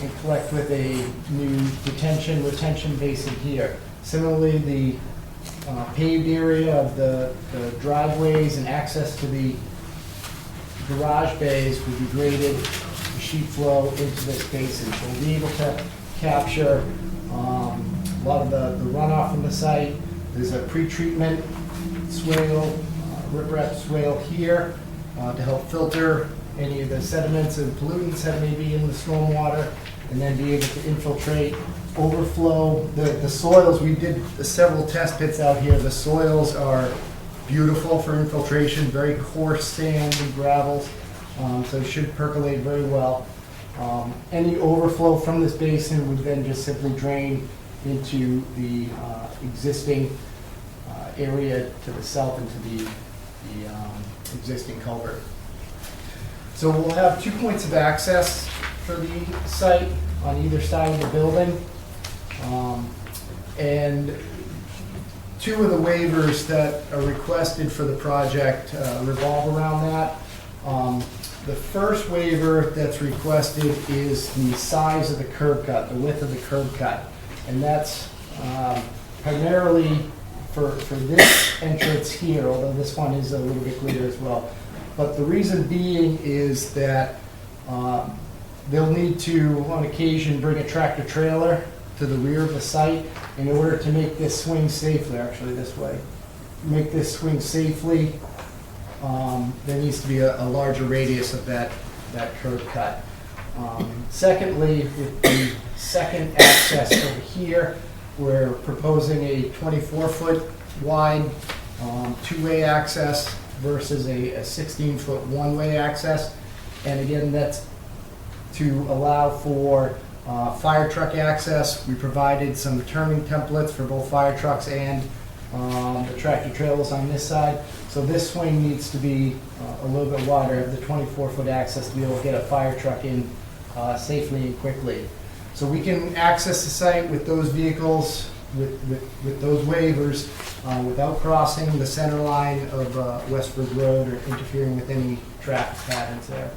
and collect with a new retention basin here. Similarly, the paved area of the driveways and access to the garage bays would be graded to sheet flow into this basin. So we'll be able to capture a lot of the runoff from the site. There's a pre-treatment swale, riprap swale here to help filter any of the sediments and pollutants that may be in the stormwater, and then be able to infiltrate, overflow the soils. We did several test pits out here. The soils are beautiful for infiltration, very coarse sand and gravels, so it should percolate very well. Any overflow from this basin would then just simply drain into the existing area to the south into the existing culvert. So we'll have 2 points of access for the site on either side of the building. And 2 of the waivers that are requested for the project revolve around that. The first waiver that's requested is the size of the curb cut, the width of the curb cut. And that's primarily for this entrance here, although this one is a little bit greater as well. But the reason being is that they'll need to, on occasion, bring a tractor trailer to the rear of the site in order to make this swing safely, actually this way. Make this swing safely, there needs to be a larger radius of that curb cut. Secondly, with the second access over here, we're proposing a 24-foot wide 2-way access versus a 16-foot 1-way access. And again, that's to allow for fire truck access. We provided some turning templates for both fire trucks and the tractor trailers on this side. So this swing needs to be a little bit wider, have the 24-foot access to be able to get a fire truck in safely and quickly. So we can access the site with those vehicles, with those waivers, without crossing the center line of Westford Road or interfering with any traffic patterns there.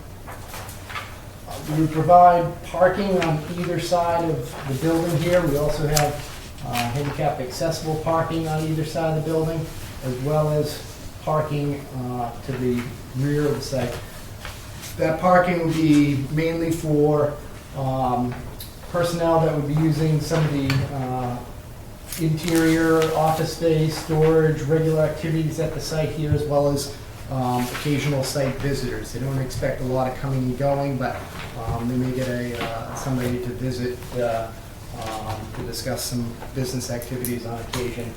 We would provide parking on either side of the building here. We also have handicap accessible parking on either side of the building, as well as parking to the rear of the site. That parking would be mainly for personnel that would be using some of the interior office space, storage, regular activities at the site here, as well as occasional site visitors. They don't expect a lot of coming and going, but they may get somebody to visit to discuss some business activities on occasion.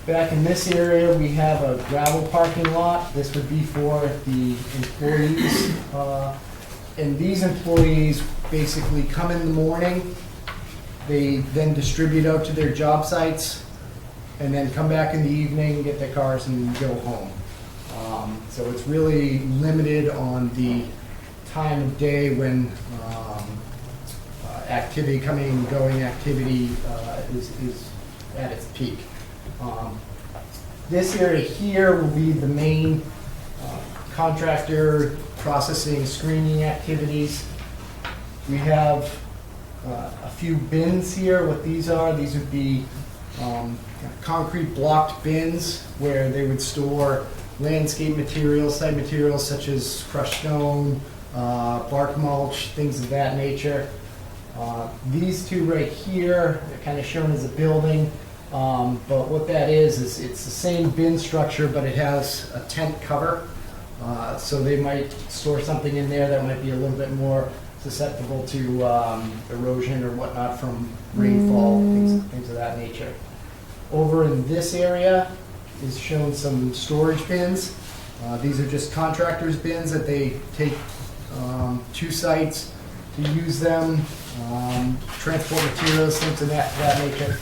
Back in this area, we have a gravel parking lot. This would be for the employees. And these employees basically come in the morning, they then distribute out to their job sites, and then come back in the evening, get their cars, and go home. So it's really limited on the time of day when activity, coming and going activity is at its peak. This area here will be the main contractor processing, screening activities. We have a few bins here. What these would be concrete blocked bins where they would store landscape materials, site materials such as crushed stone, bark mulch, things of that nature. These two right here are kind of shown as a building, but what that is it's the same bin structure, but it has a tent cover. So they might store something in there that might be a little bit more susceptible to erosion or whatnot from rainfall, things of that nature. Over in this area is shown some storage bins. These are just contractors' bins that they take to sites to use them, transport materials, things of that nature.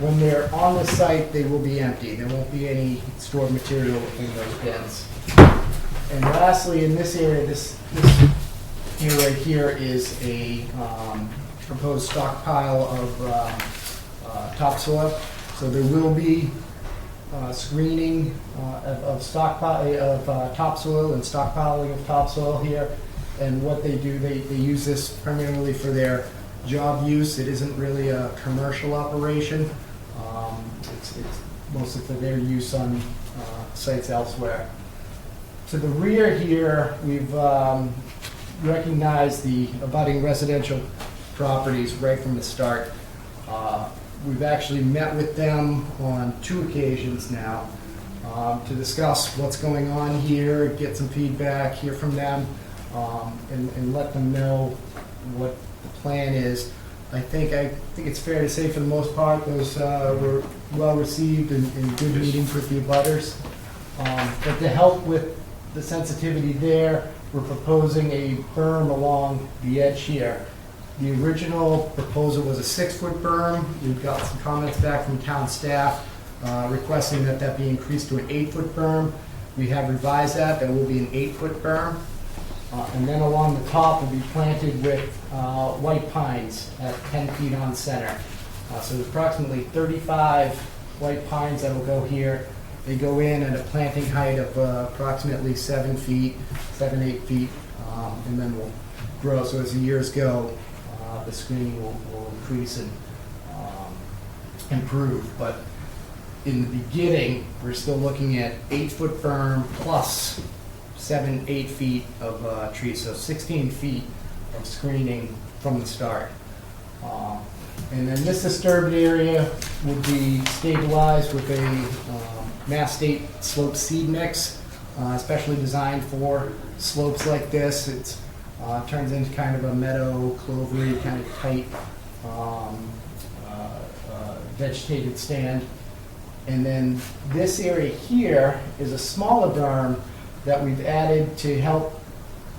When they're on the site, they will be empty. There won't be any stored material in those bins. And lastly, in this area, this here right here is a proposed stockpile of topsoil. So there will be screening of topsoil and stockpiling of topsoil here. And what they do, they use this primarily for their job use. It isn't really a commercial operation. It's mostly for their use on sites elsewhere. To the rear here, we've recognized the abutting residential properties right from the start. We've actually met with them on 2 occasions now to discuss what's going on here, get some feedback, hear from them, and let them know what the plan is. I think it's fair to say for the most part those were well received and good meetings with the abutters. But to help with the sensitivity there, we're proposing a berm along the edge here. The original proposal was a 6-foot berm. We've got some comments back from town staff requesting that be increased to an 8-foot berm. We have revised that. That will be an 8-foot berm. And then along the top will be planted with white pines at 10 feet on center. So there's approximately 35 white pines that will go here. They go in at a planting height of approximately 7 feet, 8 feet, and then will grow. So as the years go, the screening will increase and improve. But in the beginning, we're still looking at 8-foot berm plus 7-8 feet of trees, so 16 feet of screening from the start. And then this disturbed area would be stabilized with a Mass State slope seed mix, especially designed for slopes like this. It turns into kind of a meadow, clovery, kind of tight vegetated stand. And then this area here is a smaller berm that we've added to help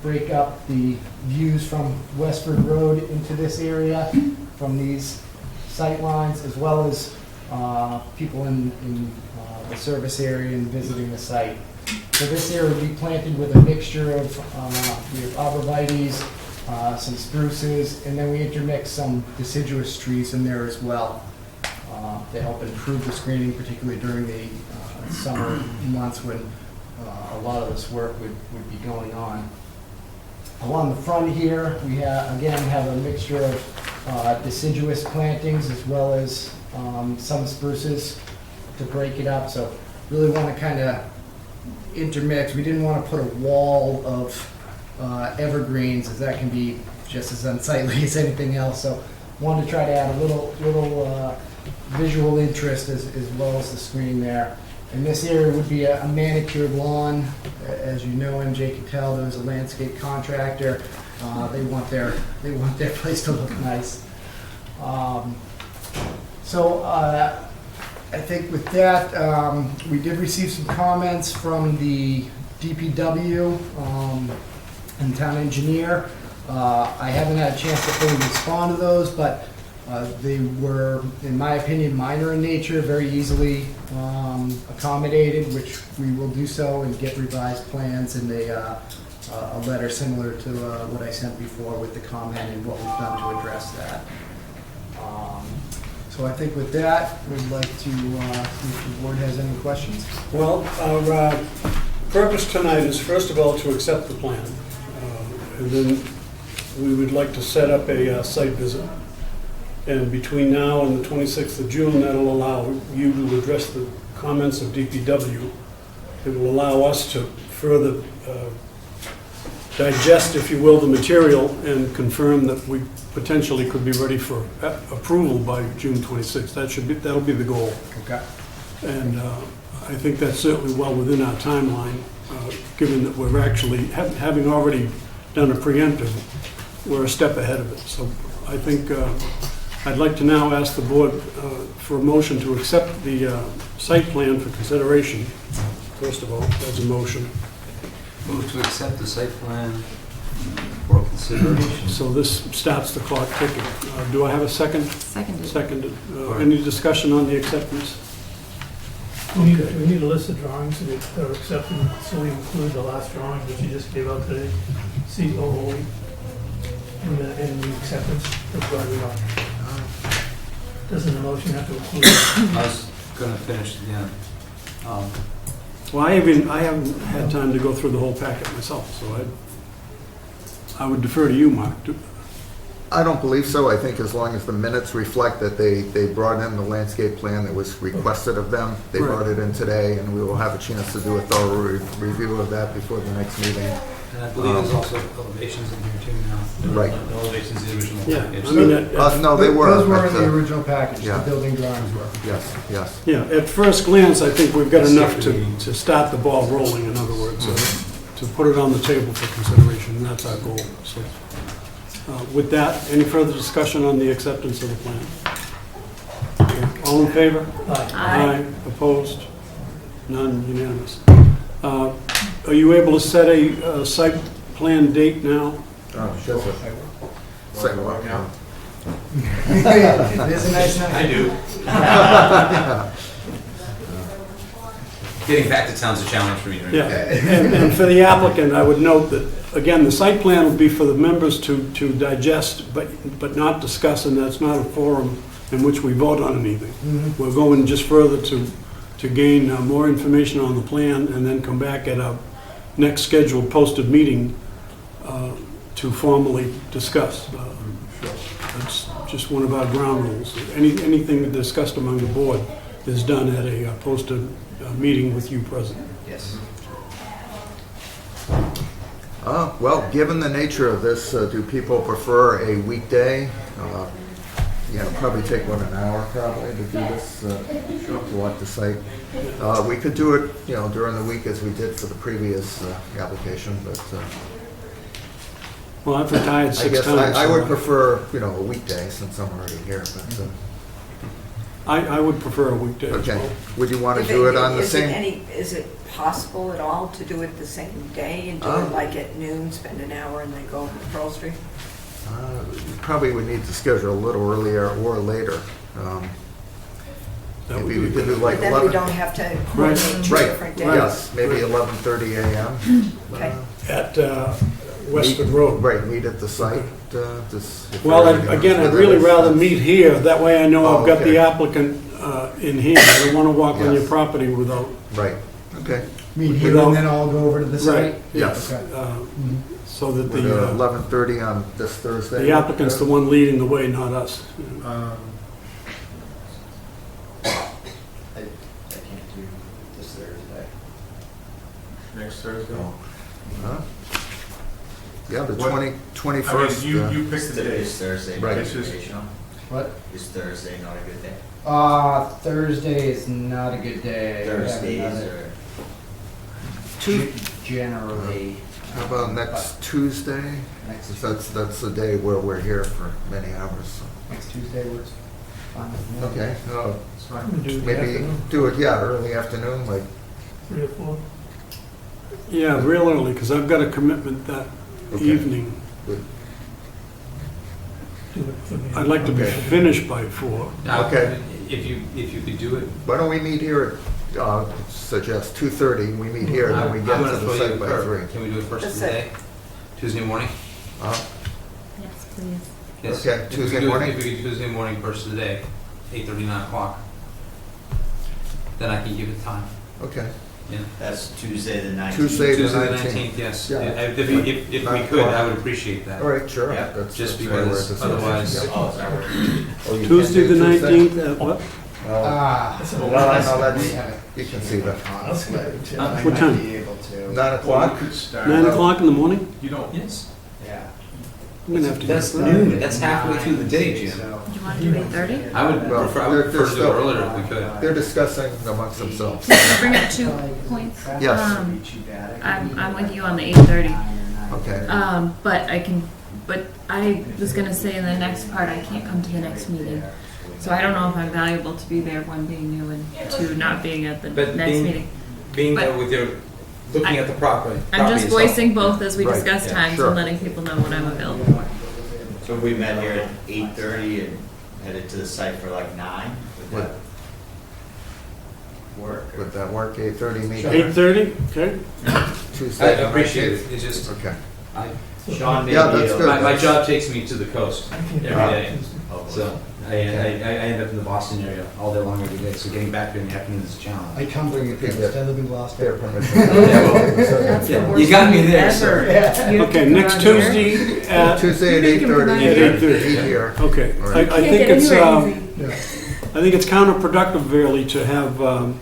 break up the views from Westford Road into this area from these sight lines, as well as people in the service area and visiting the site. So this area will be planted with a mixture of we have arborvitaes, some spruces, and then we intermix some deciduous trees in there as well to help improve the screening, particularly during the summer months when a lot of this work would be going on. Along the front here, we again have a mixture of deciduous plantings as well as some spruces to break it up. So really want to kind of intermix. We didn't want to put a wall of evergreens, as that can be just as unsightly as anything else. So wanted to try to add a little visual interest as well as the screen there. And this area would be a manicured lawn. As you know, MJ Cataldo is a landscape contractor. They want their place to look nice. So I think with that, we did receive some comments from the DPW and town engineer. I haven't had a chance to fully respond to those, but they were, in my opinion, minor in nature, very easily accommodated, which we will do so and get revised plans and a letter similar to what I sent before with the comment and what we've done to address that. So I think with that, we'd like to see if the board has any questions. Well, our purpose tonight is first of all to accept the plan. And then we would like to set up a site visit. And between now and the 26th of June, that'll allow you to address the comments of DPW. It will allow us to further digest, if you will, the material and confirm that we potentially could be ready for approval by June 26th. That'll be the goal. Okay. And I think that's certainly well within our timeline, given that we're actually, having already done a preemptive, we're a step ahead of it. So I think I'd like to now ask the board for a motion to accept the site plan for consideration. First of all, that's a motion. Move to accept the site plan for consideration. So this starts the clock ticking. Do I have a second? Seconded. Seconded. Any discussion on the acceptance? We need a list of drawings that are accepted, so we include the last drawing that you just gave out today, COO, in the acceptance of driving off. Doesn't the motion have to include it? I was going to finish at the end. Well, I haven't had time to go through the whole packet myself, so I would defer to you, Mark. I don't believe so. I think as long as the minutes reflect that they brought in the landscape plan that was requested of them, they brought it in today, and we will have a chance to do a thorough review of that before the next meeting. And I believe there's also elevations in here too now. Right. Elevations in the original Yeah, package. I mean, No, they were. Those were but, in the original package, yeah. the building drawings were. Yes, yes. yeah, at first glance, I think we've got enough to start the ball rolling, in other words, to put it on the table for consideration, and that's our goal. So, with that, any further discussion on the acceptance of the plan? Okay, all in favor? Aye. Opposed? None, unanimous. Are you able to set a site plan date now? Oh, sure. Sidewalk, yeah. It is a nice night. I do. Getting back to town's a challenge for me. Right? Yeah, and for the applicant, I would note that, again, the site plan will be for the members to digest, but not discuss, and that's not a forum in which we vote on anything. Mm-hmm. We're going just further to gain more information on the plan and then come back at our next scheduled posted meeting to formally discuss. That's just one of our ground rules. Anything discussed among the board is done at a posted meeting with you present. Yes. Well, given the nature of this, do people prefer a weekday? Probably take an hour probably to do this, to walk the site. We could do it, during the week as we did for the previous application, but Well, I've retired I six guess times. I so would prefer, a weekday since I'm already here, but, I would prefer a weekday as okay. well. Would you want to do it on the same? Is it possible at all to do it the same day and do it like at noon, spend an hour and then go to Pearl Street? You probably would need to schedule a little earlier or later. That would Maybe we be could do good. like Then we 11. don't have to coordinate two Right, different days. yes, maybe 11:30 a.m. Okay. At Westford Road. Right, meet at the site. If Well, everything again, else I'd really is- rather meet here. That way I know Oh, I've got okay. the applicant in here. I don't want to walk on your Yes. property without. Right, okay. Meet here Without- and then I'll go over to the site. Right. Yes. Okay. So that With the 11:30 on this Thursday. the applicant's the one leading the way, not us. I can't do this Thursday. Next Thursday? Oh. Huh? Yeah, the What- 21st. you pick the Today's days. Thursday. Right. It's just- informational. What? Is Thursday not a good day? Thursday is not a good day. Thursdays or Generally. How about next Tuesday? Next 'Cause that's the day where we're here for many hours. So. Next Tuesday works fine with me. Okay, I'm gonna do it in the maybe afternoon, do it, yeah, early afternoon, like, 3 or 4. Yeah, real early, because I've got a commitment that Okay. evening. Do it for me. I'd like to be Okay. finished by 4. Now, Okay. If you could do it, why don't we meet here at, suggest 2:30, we meet here, and then we I'm get to gonna the throw you a site by curve. 3. Can we do it first of That's the it. day? Tuesday morning? Yes, please. Yes. Okay, If we Tuesday could do it- morning? If we could do Tuesday morning, first of the day, 8:30, 9 o'clock. Then I can give it time. Okay, that's Tuesday the 19th. Tuesday the Tuesday the 19th. 19th, yes. Yeah. If we could, I would appreciate that. All right, sure. Yeah, That's- just that's why we're at because this otherwise- session. Oh, is that right? Oh, you Tuesday can't the do Tuesday? 19th at what? No. That's No, an no, old- that's, you can see that. I'll skip it, too. I What might time? be able to. 9 o'clock? 9 o'clock in the morning? You don't, Yes. Yeah. I'm gonna have to That's get noon. That's halfway through the day, Jim. So- Do you want to do 8:30? I would Well, prefer, I would they're prefer to do it still- earlier if we could. They're discussing amongst themselves. Bring up 2 points. Yes. I'm with you on the 8:30. Okay. But I was gonna say in the next part, I can't come to the next meeting. So I don't know if I'm valuable to be there, 1 being new and 2 not being at the But next being- meeting. Being there But- with your, looking at the property. I'm just voicing both as we Right, discuss yeah, times sure. and letting people know when I'm available for. So we met here at 8:30 and headed to the site for like 9? Would that work? or- Would that work, 8:30 meeting? 8:30, okay? I Tuesday the appreciate 19th? it. It's just, Okay. Sean made Yeah, the that's deal. good. my job takes me to the coast I can't do every it day. Tuesday. Oh, So I end up in the Boston area all day long every day. So getting back there in the afternoon is a I channel. come from the coast. I live in Fair Gloucester. permission. That's the Yeah, worst you got me thing there, ever. sir. Yeah. You have Okay, to come next out here. Tuesday at, Tuesday at You can come 8:30. out here. Meet here. okay. All I right. I Can't think get it's, anywhere easy. Yeah. I think it's counterproductive, really, to have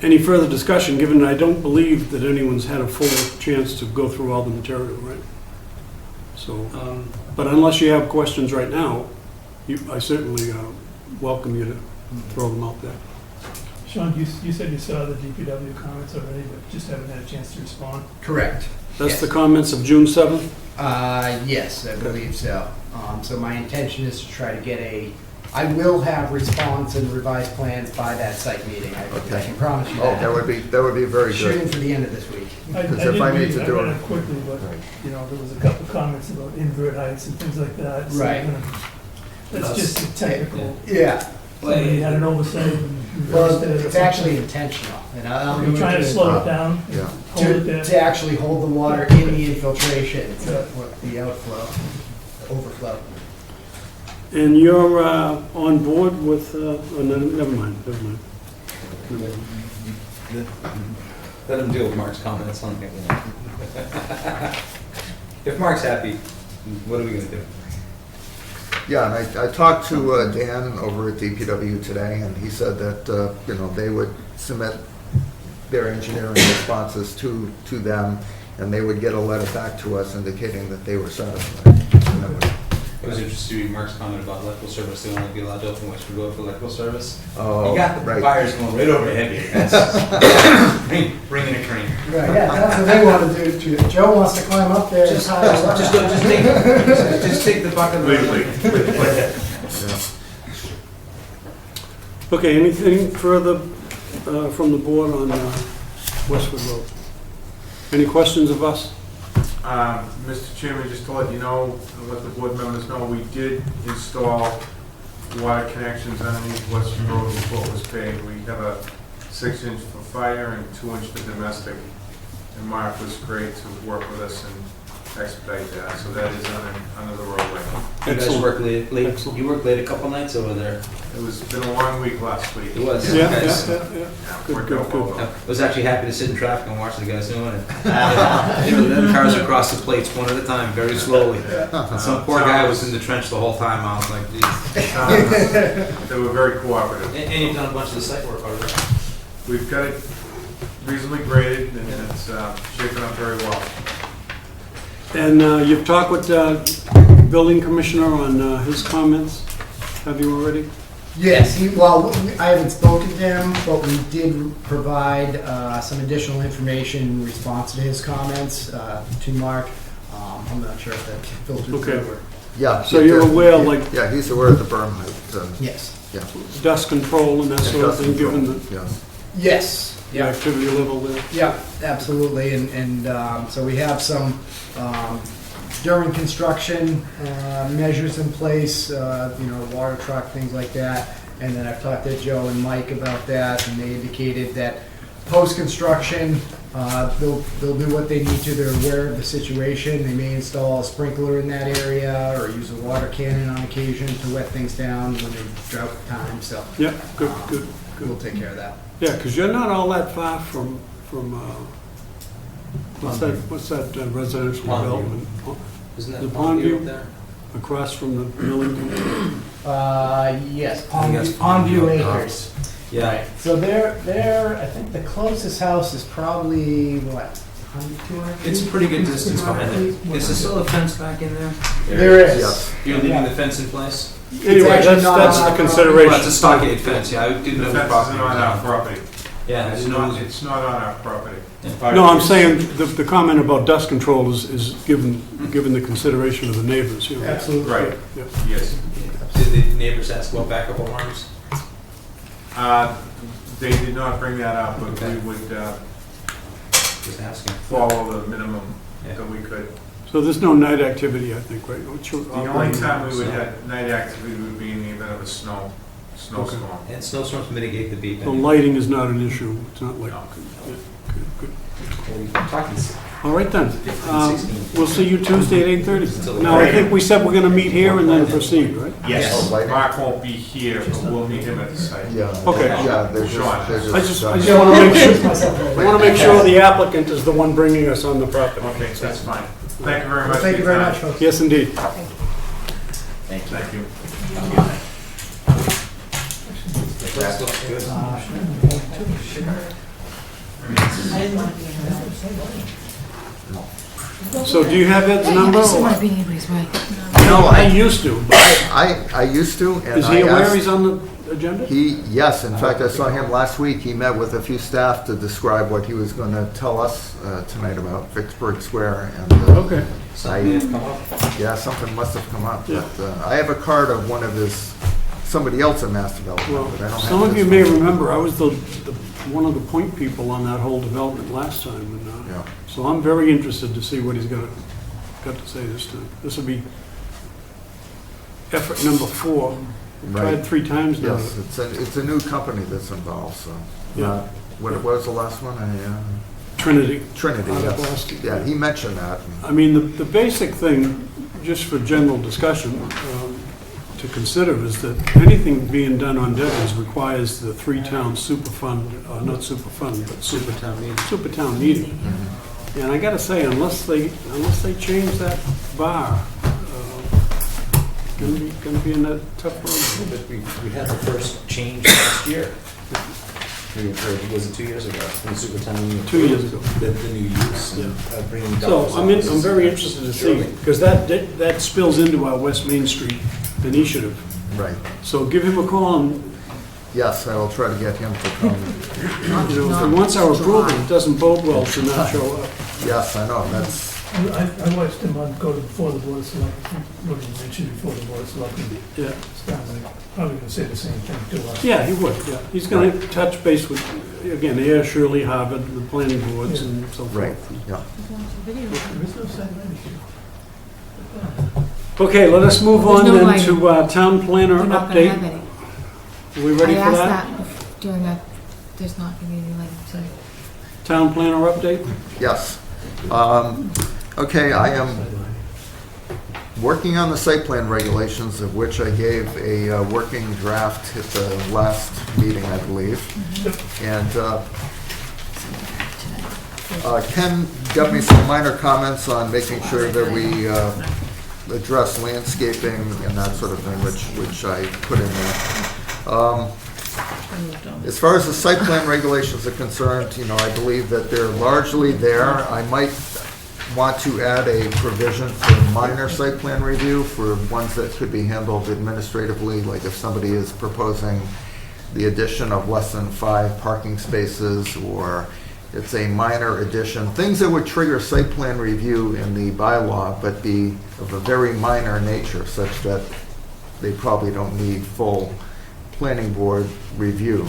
any further discussion, given that I don't believe that anyone's had a full chance to go through all the material, right? So, but unless you have questions right now, I certainly welcome you to throw them out there. Sean, you said you saw the DPW comments already, but just haven't had a chance to respond. Correct. That's Yes. the comments of June 7th? Yes, I believe so. So my intention is to try to get I will have response and revised plans by that site meeting. I Okay. can promise you Oh, that. that would be very Shooting good. for the end of this week. Because did if I need read- to do I read it- it quickly, but, Right. you know, there was a couple comments about invert heights and things like that. so, Right. you know, That's just a technical, Yeah. somebody had an oversight and Well, reversed it or it's actually something. intentional. And I'll Are do you trying to it slow it down? Yeah. Hold it there? to actually hold the water in the infiltration, the outflow, overflow. And you're on board with, oh, no, never mind. Let him deal with Mark's comments on it. If Mark's happy, what are we gonna do? Yeah, and I talked to Dan over at DPW today, and he said that, they would submit their engineering responses to them, and they would get a letter back to us indicating that they were satisfied. And that was- I was interested to read Mark's comment about electrical service. They want to be allowed to open Westwood Road for electrical service. Oh, You got the right. buyers going right over ahead here. That's bringing a crane. Right, yeah, that's what they want to do too. Joe wants to climb up there. Just take the bucket. Okay, anything further from the board on Westwood Road? Any questions of us? Mr. Chairman, just to let you know, and let the board members know, we did install water connections underneath Western Road before it was paved. We have a 6-inch for fire and 2-inch for domestic. And Mark was great to work with us and expedite that, so that is under the roadway. You guys Excellent. work late. Excellent. You worked late a couple nights over there. It was been a long week last week. It was. Yeah, Guys. yeah. Yeah, Good, worked good, out good. well, I though. was actually happy to sit in traffic and watch the guys doing it. The cars across the plates one at a time, very slowly. And some poor guy was in the trench the whole time. I was like, geez. They were very cooperative. And you've done a bunch of the site work already. We've got it reasonably graded, and it's shaping up very well. And you've talked with building commissioner on his comments? Have you already? Yes, I haven't spoken to him, but we did provide some additional information in response to his comments to Mark. I'm not sure if that filtered Okay. through. Yeah. So you're aware, like, Yeah, he's aware of the berm height. Yes. Yeah. dust control and that sort of Dust thing, control, given yes. Yes. the activity level there? Yeah, absolutely, and so we have some, during construction, measures in place, water truck, things like that, and then I've talked to Joe and Mike about that, and they indicated that post-construction, they'll do what they need to, they're aware of the situation, they may install a sprinkler in that area, or use a water cannon on occasion to wet things down when there's drought time, so. Yeah, good, good, We'll good. take care of that. Yeah, because you're not all that far from what's that residential Pondview. development? Isn't The that Pondview? Pondview up there? Across from the milling company? Yes, I think that's Pondview Pondview. Acres. Yeah. So I think the closest house is probably, what, 100, 200 feet? It's a pretty good distance behind it. Is there still a fence back in there? There is. Yes. You're leaving the fence in place? Anyway, actually not that's on the our consideration. Well, it's a stockade fence, yeah, I didn't The know fence the is property not on our was on. property. Yeah, I It's didn't know. not, it's not on our property. No, I'm saying the comment about dust control is given the consideration of the neighbors, you know. Absolutely. Right. Yeah. Yes. Did the neighbors ask about backup alarms? They did not bring that up, but we Okay. would Just asking. follow the minimum Yeah. that we could. So there's no night activity, I think, right? The only time we would have night activity would be in the event of a snowstorm. And snowstorms mitigate the beep. So lighting is not an issue, it's not like, No. yeah, good. Talking All right then, 16. we'll see you Tuesday at 8:30. Until- Now, I think we said we're gonna meet here and then proceed, right? Yes. Lighting? Mark won't be here, but we'll meet him at the site. Yeah. Okay. Yeah, they're Sean. just. I just want to make sure, I want to make sure the applicant is the one bringing us on the property. Okay, that's fine. Thank you very much. Thank you for your very time. much, folks. Yes, indeed. Thank you. Thank you. That looks good. So do you have Ed's number? I just don't or- want to be anybody's way. No, I used to, but I used to, and is I he aware asked. he's on the agenda? Yes, in fact, I saw him last week. He met with a few staff to describe what he was going to tell us tonight about Vicksburg Square. And Okay. Something may have come up. yeah, something must have come up. Yeah. But I have a card of somebody else in Mass Development, Well, but I don't have some of this you may one. remember, I was one of the point people on that whole development last time. And Yeah. so I'm very interested to see what he's got to say this time. This will be effort number 4. We've Right. tried 3 times now. Yes, it's a new company that's involved, so. Yeah. What was the last one? Trinity. Trinity, Out of yes. Boston. Yeah, he mentioned that. I mean, the basic thing, just for general discussion, to consider is that anything being done on Devon's requires the 3-town super fund, not super fund, but super Town meeting. town meeting. And I gotta say, unless they change that bar, gonna be in that tough road. But we had the first change last year. Or was it 2 years ago? In Supertown? 2 years ago. The new use and bringing So doctors' I'm offices. very interested to see, because that spills into our West Main Street initiative. Right. So give him a call and, Yes, I will try to get him to come. you know, if he wants our approval, it doesn't bode well to not show up. Yes, I know, that's, I watched him go to before the board of selectmen, what did you mention before the board of selectmen? Yeah. Sounds like probably gonna say the same thing to us. Yeah, he would, yeah. He's gonna touch base with, again, Ayer, Shirley, Harvard, the planning boards and so forth. right, yeah. There is no second issue. Okay, let us move There's on no then lighting. to town planner We're not going to have update. any. Are we ready I for asked that? that during that, there's not going to be any lighting, so. Town planner update? Yes. Okay, I am working on the site plan regulations, of which I gave a working draft at the last meeting, I believe. And Ken got me some minor comments on making sure that we address landscaping and that sort of thing, which I put in there. As far as the site plan regulations are concerned, I believe that they're largely there. I might want to add a provision for minor site plan review for ones that could be handled administratively, like if somebody is proposing the addition of less than 5 parking spaces, or it's a minor addition, things that would trigger site plan review in the bylaw, but be of a very minor nature, such that they probably don't need full planning board review,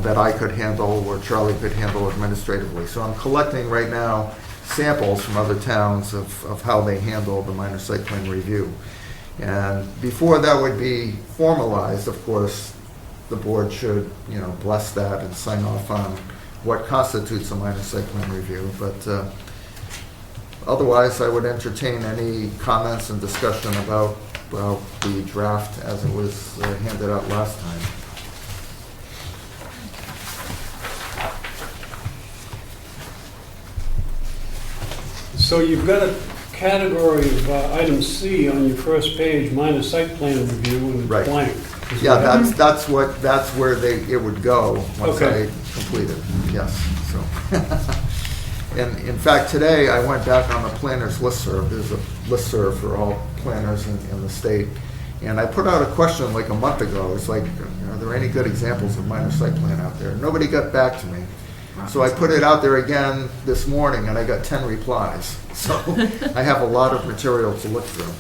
that I could handle or Charlie could handle administratively. So I'm collecting right now samples from other towns of how they handle the minor site plan review. And before that would be formalized, of course, the board should, bless that and sign off on what constitutes a minor site plan review. But otherwise, I would entertain any comments and discussion about the draft as it was handed out last time. So you've got a category of item C on your first page, minor site plan review, and it's Right. blank. Is Yeah, that- that's where it would go once Okay. I complete it, yes, so. And in fact, today I went back on the planner's listserv. There's a listserv for all planners in the state. And I put out a question like a month ago. It's like, are there any good examples of minor site plan out there? Nobody got back to me. So I put it out there again this morning, and I got 10 replies. So I have a lot of material to look through,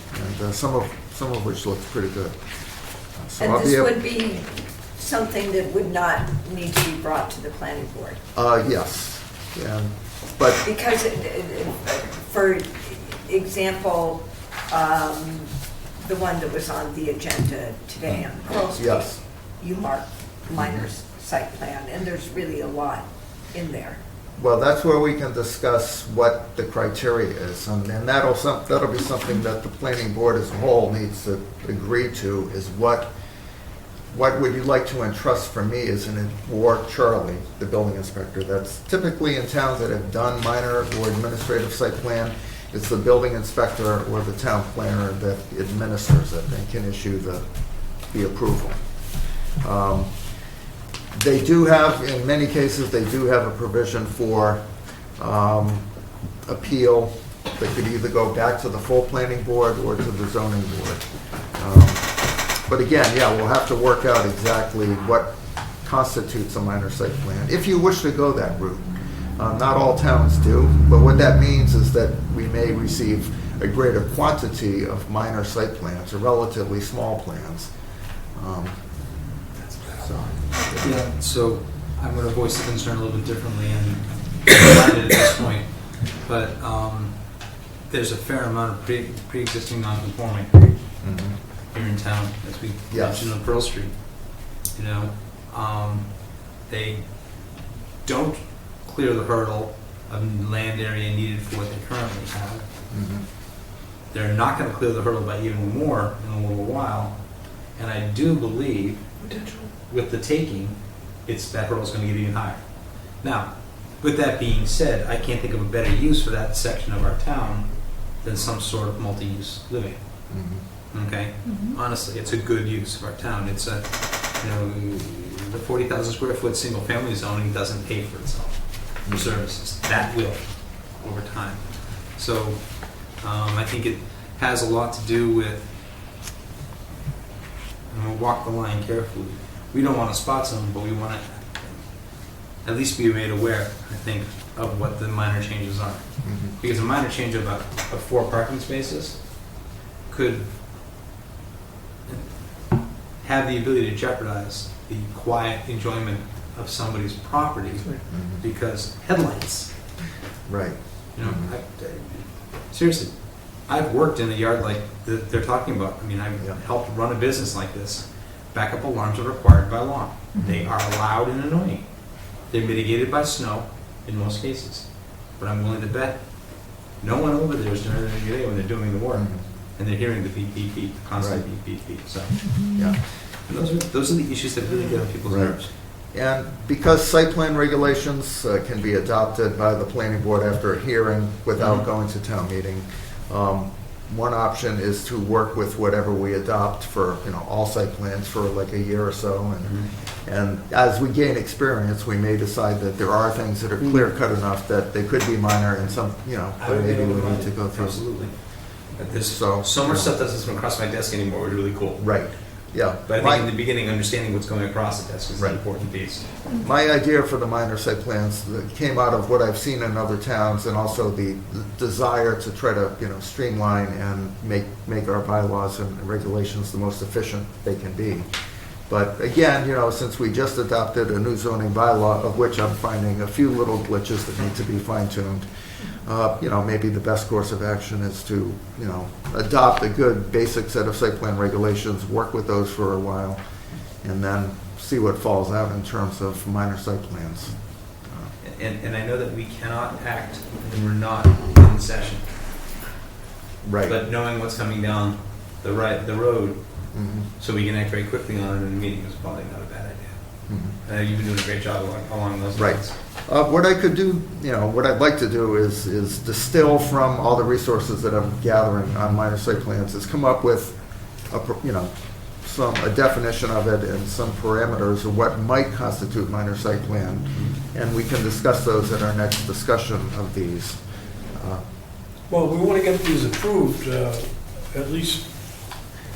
and some of which looks pretty good. So And I'll this be would be something that would not need to be brought to the planning board? Yes, but Because, for example, the one that was on the agenda today on Pearl Street, yes. you marked minor site plan, and there's really a lot in there. Well, that's where we can discuss what the criteria is, and that'll be something that the planning board as a whole needs to agree to, is what would you like to entrust for me or Charlie, the building inspector. That's typically in towns that have done minor or administrative site plan, it's the building inspector or the town planner that administers it and can issue the approval. They do have, in many cases, they do have a provision for appeal that could either go back to the full planning board or to the zoning board. But again, yeah, we'll have to work out exactly what constitutes a minor site plan, if you wish to go that route. Not all towns do, but what that means is that we may receive a greater quantity of minor site plans, or relatively small plans. Yeah, so I'm going to voice the concern a little bit differently and find it at this point, but there's a fair amount of pre-existing non-conforming here in town, as we mentioned on Pearl Street. They don't clear the hurdle of land area needed for what they currently have. They're not going to clear the hurdle by even more in a little while, and I do believe with the taking, that hurdle's going to get even higher. Now, with that being said, I can't think of a better use for that section of our town than some sort of multi-use living. Okay? Honestly, it's a good use of our town. It's the 40,000 square foot single family zoning doesn't pay for itself for services. That will over time. So I think it has a lot to do with, and we'll walk the line carefully. We don't want to spot zone, but we want to at least be made aware, I think, of what the minor changes are. Because a minor change of 4 parking spaces could have the ability to jeopardize the quiet enjoyment of somebody's property because headlights. Right. Seriously, I've worked in a yard like they're talking about. I mean, I've helped run a business like this. Backup alarms are required by law. They are allowed and annoying. They're mitigated by snow in most cases. But I'm willing to bet no one over there is during the day when they're doing the work and they're hearing the beep, beep, beep, constant beep, beep, beep. So, and those are the issues that really get on people's nerves. And because site plan regulations can be adopted by the planning board after a hearing without going to town meeting, one option is to work with whatever we adopt for, all site plans for like a year or so. And as we gain experience, we may decide that there are things that are clear cut enough that they could be minor and some, but maybe we need to go through. Absolutely. There's So, so much stuff that doesn't cross my desk anymore, which is really cool. Right, yeah. But I think in the beginning, understanding what's going across the desk is Right. an important piece. My idea for the minor site plans that came out of what I've seen in other towns, and also the desire to try to, streamline and make our bylaws and regulations the most efficient they can be. But again, since we just adopted a new zoning bylaw, of which I'm finding a few little glitches that need to be fine-tuned, maybe the best course of action is to, adopt a good basic set of site plan regulations, work with those for a while, and then see what falls out in terms of minor site plans. And I know that we cannot act when we're not in session. Right. But knowing what's coming down the road, Mhm. so we can act very quickly on it in the meeting is probably not a bad idea. Mhm. I know you've been doing a great job along those Right. lines. What I could do, what I'd like to do is distill from all the resources that I'm gathering on minor site plans, is come up with a definition of it and some parameters of what might constitute minor site plan, and we can discuss those at our next discussion of these. Well, we want to get these approved, at least,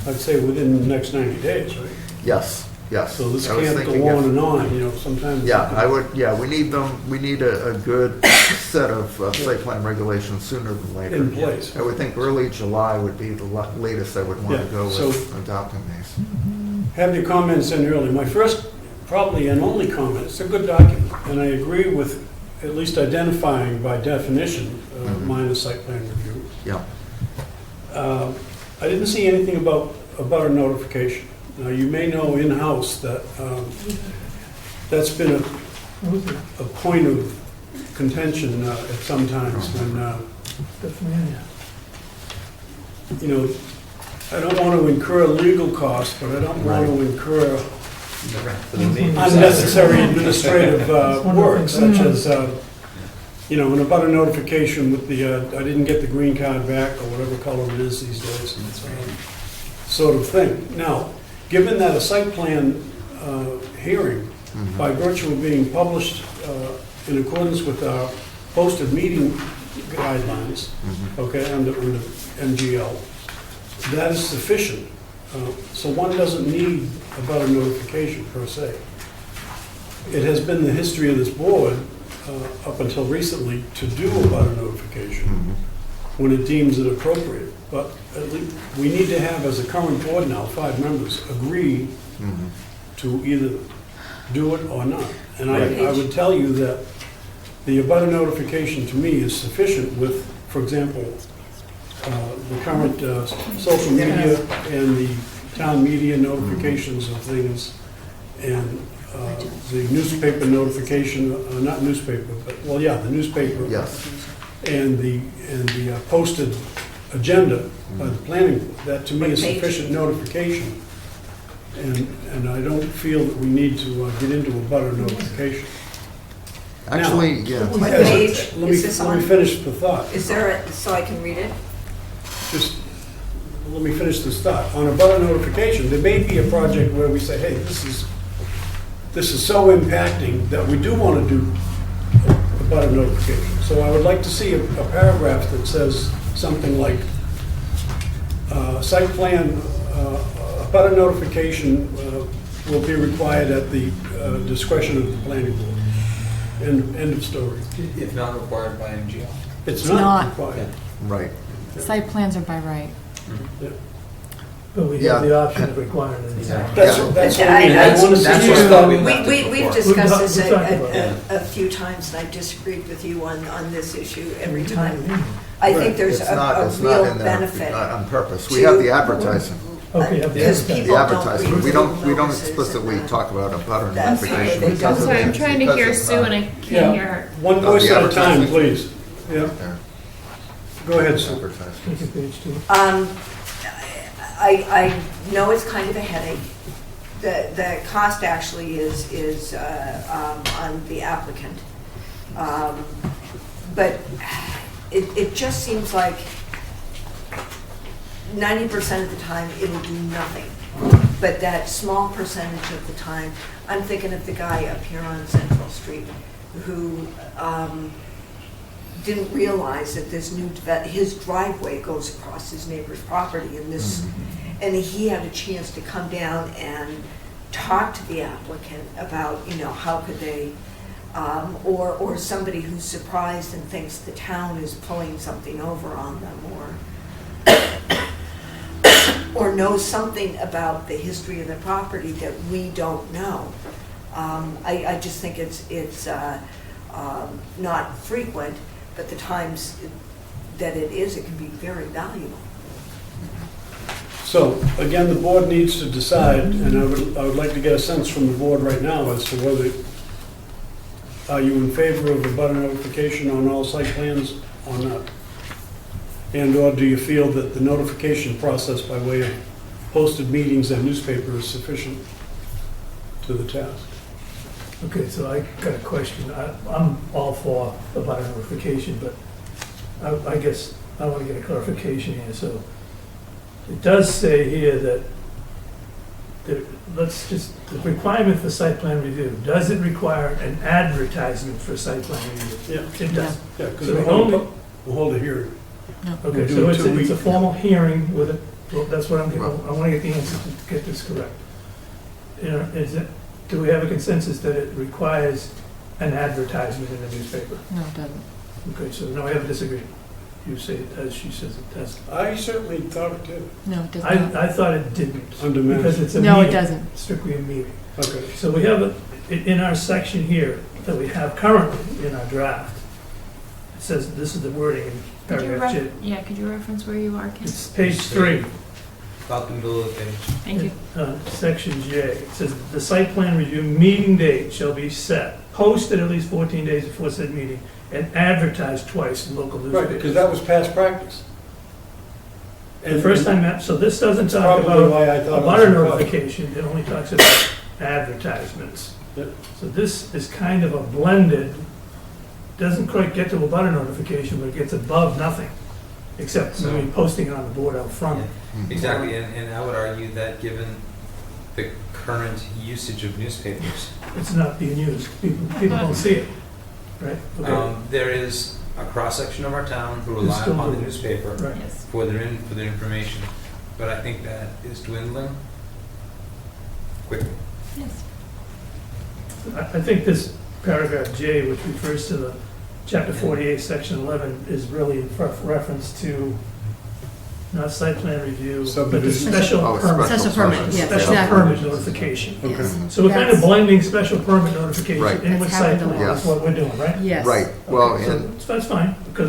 I'd say, within the next 90 days, right? Yes, yes. So this I was can't thinking go on if- and on, sometimes. Yeah, we need them, we need a good set of site plan regulations sooner than later. In place. I would think early July would be the latest I would want to Yeah, go so- with adopting these. Have your comments in early. My first, probably and only comment, it's a good document, and I agree with at least identifying by definition minor site plan review. Yeah. I didn't see anything about a notification. Now, you may know in-house that that's been a point of contention at some times when, I don't want to incur legal costs, but I don't want to incur unnecessary administrative work, such as, an abutter notification with I didn't get the green card back, or whatever color it is these days, sort of thing. Now, given that a site plan hearing, by virtue of being published in accordance with our posted meeting guidelines, okay, under MGL, that is sufficient. So one doesn't need about a notification per se. It has been the history of this board up until recently to do about a notification when it deems it appropriate. But at least we need to have, as a current board now, 5 members agree to either do it or not. And I would tell you that the abutter notification to me is sufficient with, for example, the current social media and the town media notifications of things, and the newspaper notification, not newspaper, but, the newspaper. Yes. And the posted agenda by the planning board. That to me is sufficient notification. And I don't feel that we need to get into a butter notification. Actually, yeah. What page Let is this me on? finish the thought. Is there, so I can read it? Just let me finish this thought. On a butter notification, there may be a project where we say, hey, this is so impacting that we do want to do a butter notification. So I would like to see a paragraph that says something like, site plan, a butter notification will be required at the discretion of the planning board. End of story. If not required by MGL. It's not not required. Right. Site plans are by right. Yeah. But we Yeah. have the option of requiring it. That's what I mean. I want to see That's this what done. we left it We've before. discussed this We've talked about it. a few times, and I've disagreed with you on this issue every time. I think there's It's a not real in there benefit. on purpose. We to- have the advertising. Okay, have the Because advertising. people The don't advertisement. read We don't notices explicitly and talk about a butter That's notification. right, they because don't. of Sorry, I'm the- trying to because hear it's Sue not and I Yeah. can't hear her. One Oh, voice the at a time, advertising. please. Yeah, there. go ahead, Sue. Advertising. Look at page 2. I know it's kind of a headache. The cost actually is on the applicant. But it just seems like 90% of the time, it'll do nothing. But that small percentage of the time, I'm thinking of the guy up here on Central Street who didn't realize that his driveway goes across his neighbor's property, and and he had a chance to come down and talk to the applicant about, how could they, or somebody who's surprised and thinks the town is pulling something over on them, or knows something about the history of the property that we don't know. I just think it's not frequent, but the times that it is, it can be very valuable. So, again, the board needs to decide, and I would like to get a sense from the board right now as to whether, are you in favor of a butter notification on all site plans or not? And/or do you feel that the notification process by way of posted meetings and newspaper is sufficient to the task? Okay, so I got a question. I'm all for the butter notification, but I guess I want to get a clarification here. So it does say here that the requirement for site plan review, does it require an advertisement for site plan review? Yeah. It does. Yeah, because So we'll hold a hearing. Okay, so it's a formal hearing with a, well, that's what I'm getting, I want to get the answer to get this correct. Do we have a consensus that it requires an advertisement in the newspaper? No, it doesn't. Okay, so now I have a disagreement. You say it does, she says it does. I certainly thought it did. No, it does not. I thought it didn't. Under minutes. Because it's a No, it meeting, doesn't. strictly a meeting. Okay. So we have, in our section here that we have currently in our draft, it says, this is the wording in paragraph J. Could you reference where you are, Ken? It's page 3. About the middle of the page. Thank you. Section J, it says, the site plan review meeting date shall be set, posted at least 14 days before said meeting, and advertised twice in local Right, newspapers. because that was past practice. The first time, so this doesn't talk Probably about why I a thought it was butter required. notification, it only talks about advertisements. Yep. So this is kind of a blended, doesn't quite get to a butter notification, but it gets above nothing, except maybe posting it on the board out front. Exactly, and I would argue that given the current usage of newspapers, It's not being used, people don't see it, right? Okay. there is a cross-section of our town who rely Still upon the do. newspaper Right. Yes. for their information, but I think that is dwindling quickly. Yes. I think this paragraph J, which refers to the chapter 48, section 11, is really in reference to not site plan review, but the Subdivision. special Oh, permit. Special permit, yes, Special exactly. permit notification. Okay. So we're kind of blending special permit notification Right. in with That's site happened plan, a that's lot. what we're doing, right? Yes. Right, well, Okay, so and, that's fine, because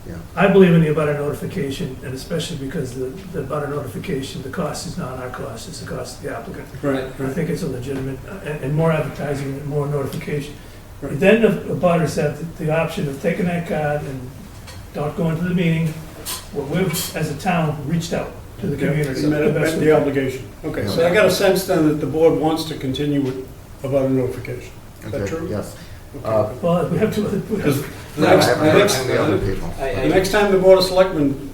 Yeah. I believe in the abutter notification, and especially because the abutter notification, the cost is not our cost, it's the cost of the applicant. Right, I right. think it's a legitimate, and more advertising, and more notification. Right. Then the abutters have the option of taking that card and not going to the meeting. Well, we've, as a town, reached out to the community. You met the best we the can. obligation. Okay, so I got a sense then that the board wants to continue with about a notification. Is that okay, true? yes. Okay. Well, we have to, Because the I next, haven't the heard next, from the other people. the next time the board of selectmen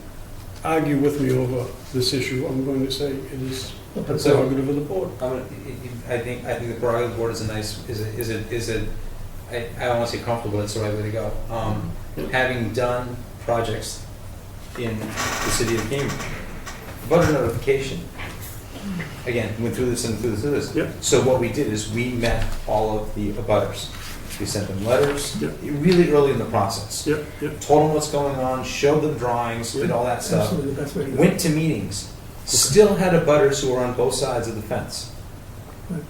argue with me over this issue, I'm going to say it is the prerogative of the board. I think the prerogative of the board is I don't want to say comfortable, but it's the right way to go. Having done projects in the city of Cambridge, butter notification, again, went through this and through this. Yep. So what we did is we met all of the abutters. We sent them letters, Yep. really early in the process. Yep, yep. Told them what's going on, showed them drawings, did all that stuff. absolutely the best way to go. Went to meetings, still had abutters who were on both sides of the fence.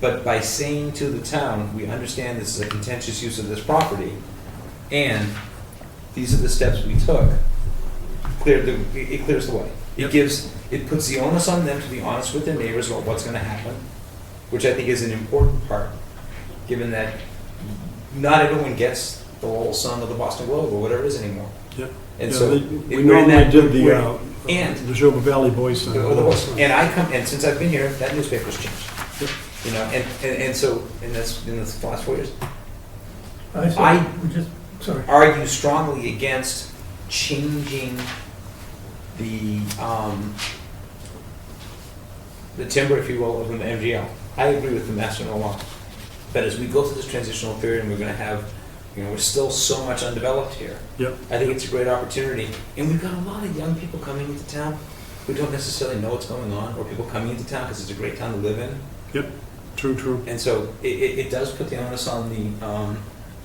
But by saying to the town, we understand this is a contentious use of this property, and these are the steps we took, it clears the way. It puts the onus on them to be honest with their neighbors about what's gonna happen, which I think is an important part, given that not everyone gets the Lowell Sun or the Boston Globe or whatever it is anymore. Yeah. And Yeah, so we we're in normally that- did the and Joba Valley Boys. and since I've been here, that newspaper's changed. Yep. You know, and so, and that's in the last 4 years. I just, sorry. Argue strongly against changing the the timber, if you will, from the MGL. I agree with the master law. But as we go through this transitional period and we're gonna have, we're still so much undeveloped here. Yep. I think it's a great opportunity. And we've got a lot of young people coming into town who don't necessarily know what's going on, or people coming into town because it's a great town to live in. Yep, true. And so it does put the onus on the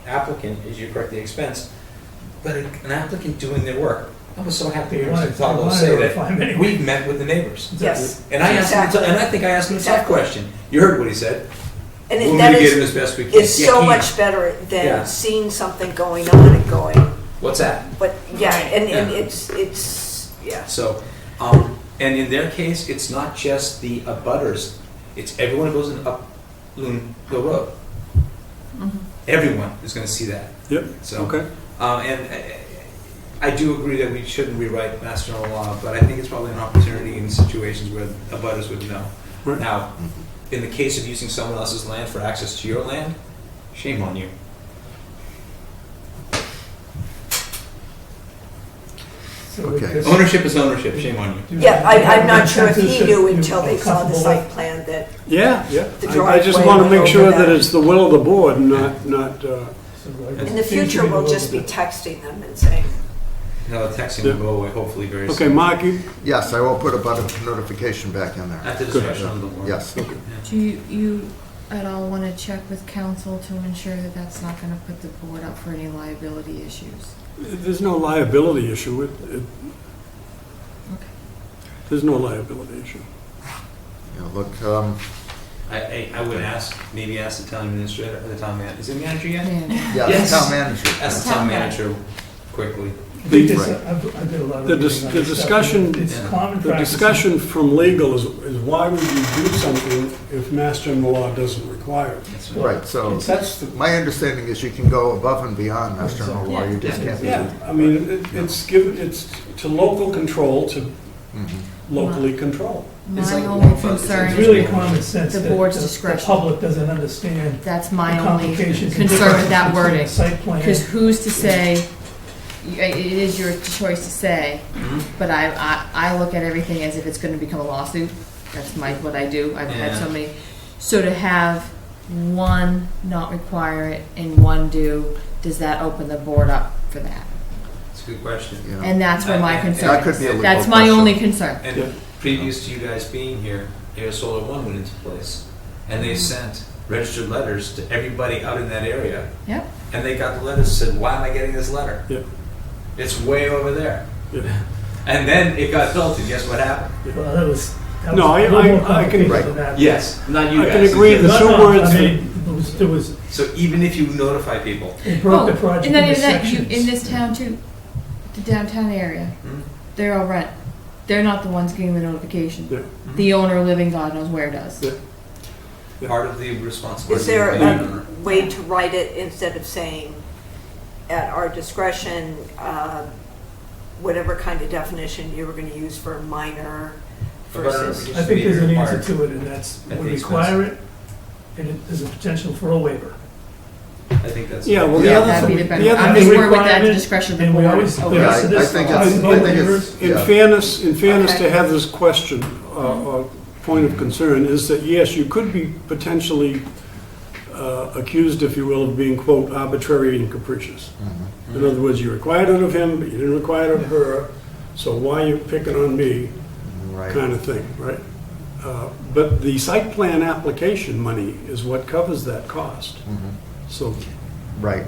applicant, as you correct the expense, but an applicant doing their work. I was so happy to say that we've met with the neighbors. Yes. And I asked him, and I think I asked him a tough question. You heard what he said. And We'll that mitigate him as best we can. is so Yeah, much better than Yeah. seeing something going on and going, What's that? but, yeah, and Yeah. it's, yeah. So, and in their case, it's not just the abutters. It's everyone who goes up Loon Hill Road. Everyone is going to see that. Yep, So, okay. And I do agree that we shouldn't rewrite master general law, but I think it's probably an opportunity in situations where abutters would know. Right. Now, in the case of using someone else's land for access to your land, shame on you. So Okay. this- Ownership is ownership. Shame on you. Yeah, I'm not sure if he consensus knew that until they you're saw the comfortable site plan that, Yeah. The I just driveway want to went make over sure that that. it's the will of the board, not, so I in the think future, we we'll will- just be texting them and saying, No, the texting will go away hopefully very okay, soon. Mark, you, Yes, I will put a button notification back in there. At the discretion of the board. Yes. Yeah. Do you at all want to check with council to ensure that that's not going to put the board up for any liability issues? there's no liability issue. Okay. There's no liability issue. Yeah, look, I would maybe ask the town administrator, or the town manager. Is it manager yet? Man. yeah, Yes. the town manager. Ask the town manager quickly. I think this- Right. I've did a lot of The reading dis- on the this stuff, discussion- and it's Yeah. common The practice. discussion from legal is why would you do something if mass general law doesn't require it? That's Right, so That's the, my understanding is you can go above and beyond mass general law, you just can't be. yeah, I mean, it's to local control, to Mhm. locally control. It's My like only one vote. concern It's is really common sense the that board's the discretion. public doesn't understand That's the my only complications and concern with that differences between wording. the Site plan. Because who's to say, it is your choice to say, but I look at everything as if it's going to become a lawsuit. That's what I do. I've had so many. So to have one not require it and one do, does that open the board up for that? It's a good question. Yeah. And that's where my That concern That could is. be a legal That's my question. only concern. And Yeah. previous to you guys being here, Air Solar One went into place, and they sent registered letters to everybody out in that area. Yep. And they got the letters, said, "Why am I getting this letter? Yeah. It's way over there." Yeah. And then it got built, and guess what happened? Well, that was No, a little I more can- complicated Right. than that. Yes, not you I guys. can agree It's the just- two words I that- mean, there was, So even if you notify people, they broke the project and then into in that, sections. in this town too, the downtown area, hmm, they're all rent. They're not the ones getting the notification. Yeah. The owner living God knows where does. Yeah. part of the responsibility. is there of the owner. a way to write it instead of saying, at our discretion, whatever kind of definition you were going to use for minor versus, I think there's an answer to it, and that's, At we the require it, and there's a potential for a waiver. I think that's. Yeah, well, the Yeah. other That'd be the thing, better. the I'm other just thing, worried with that requirement, discretion of the and we board. always- over the Yeah, rest of I this think applies it's, to I both think waivers. it's, in yeah. fairness Okay. to have this question, or point of concern, is that yes, you could be potentially accused, if you will, of being, quote, arbitrary and capricious. Mhm. In other words, you required it of him, but you didn't require it of her, so why are you picking on me, Right. kind of thing, right? But the site plan application money is what covers that cost. Mhm. So Right,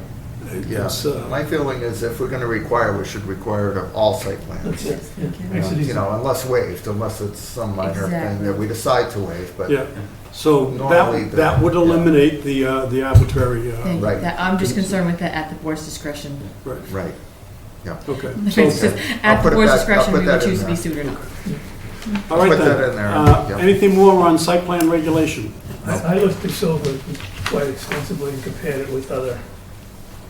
yeah. it's, My feeling is if we're going to require, we should require it of all site plans. That's it. Yeah, makes it You easy. know, unless waived, unless it's some minor thing Exactly. that we decide to waive, but. yeah, so Normally that would eliminate the arbitrary, Thank you. Right. I'm just concerned with that at the board's discretion. right, Right, yeah. okay. It's So- just, I'll at put the it board's back- I'll discretion, put we would that in choose to be there. sued or not. All right Put then. that in there, yeah. Anything more on site plan regulation? I looked this over quite extensively and compared it with other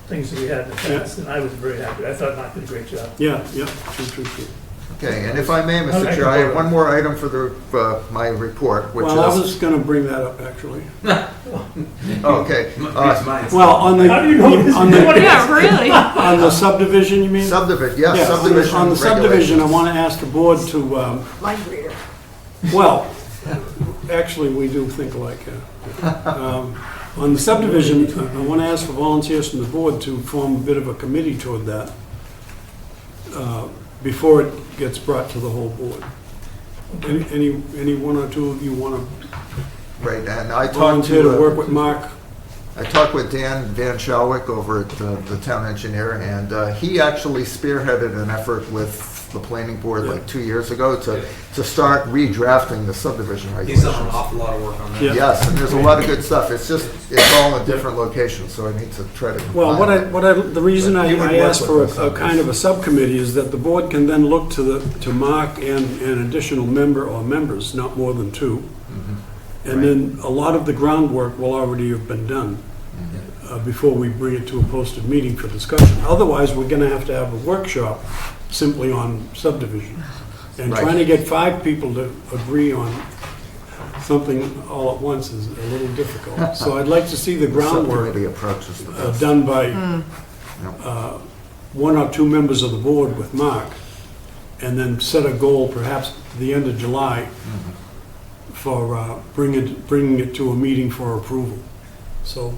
things that we had in the past, and I was very happy. I thought Mark did a great job. Yeah, true. Okay, and if I may, Mr. Okay. Chair, I have one more item for the, my report, which Well, I is, was going to bring that up, actually. okay. Reads minds. Well, on the, How do you know this? on the, Yeah, really? on the subdivision, you mean? Subdivision, yes, Yeah, subdivision on the subdivision, I regulations. want to ask the board to, mind reader. well, Actually, we do think alike. On the subdivision, I want to ask for volunteers from the board to form a bit of a committee toward that before it gets brought to the whole board. Any one or two of you want to Right, and I talked volunteer to work with to, Mark? I talked with Dan Van Shalwick over at the town engineer, and he actually spearheaded an effort with the planning board like 2 years ago to start redrafting the subdivision He's regulations. done an awful lot of work on that. Yeah. Yes, and there's a lot of good stuff. It's just, it's all in different locations, so I need to try to Well, combine the reason But you would I work asked for with us a on kind this. of a subcommittee is that the board can then look to Mark and an additional member or members, not more than two. And then a lot of the groundwork will already have been done before we bring it to a posted meeting for discussion. Otherwise, we're going to have a workshop simply on subdivision. And Right. trying to get 5 people to agree on something all at once is a little difficult. So I'd like to see the groundwork Subcommittee approach is the best. done by Yep. 1 or 2 members of the board with Mark, and then set a goal perhaps the end of July for bringing it to a meeting for approval. So,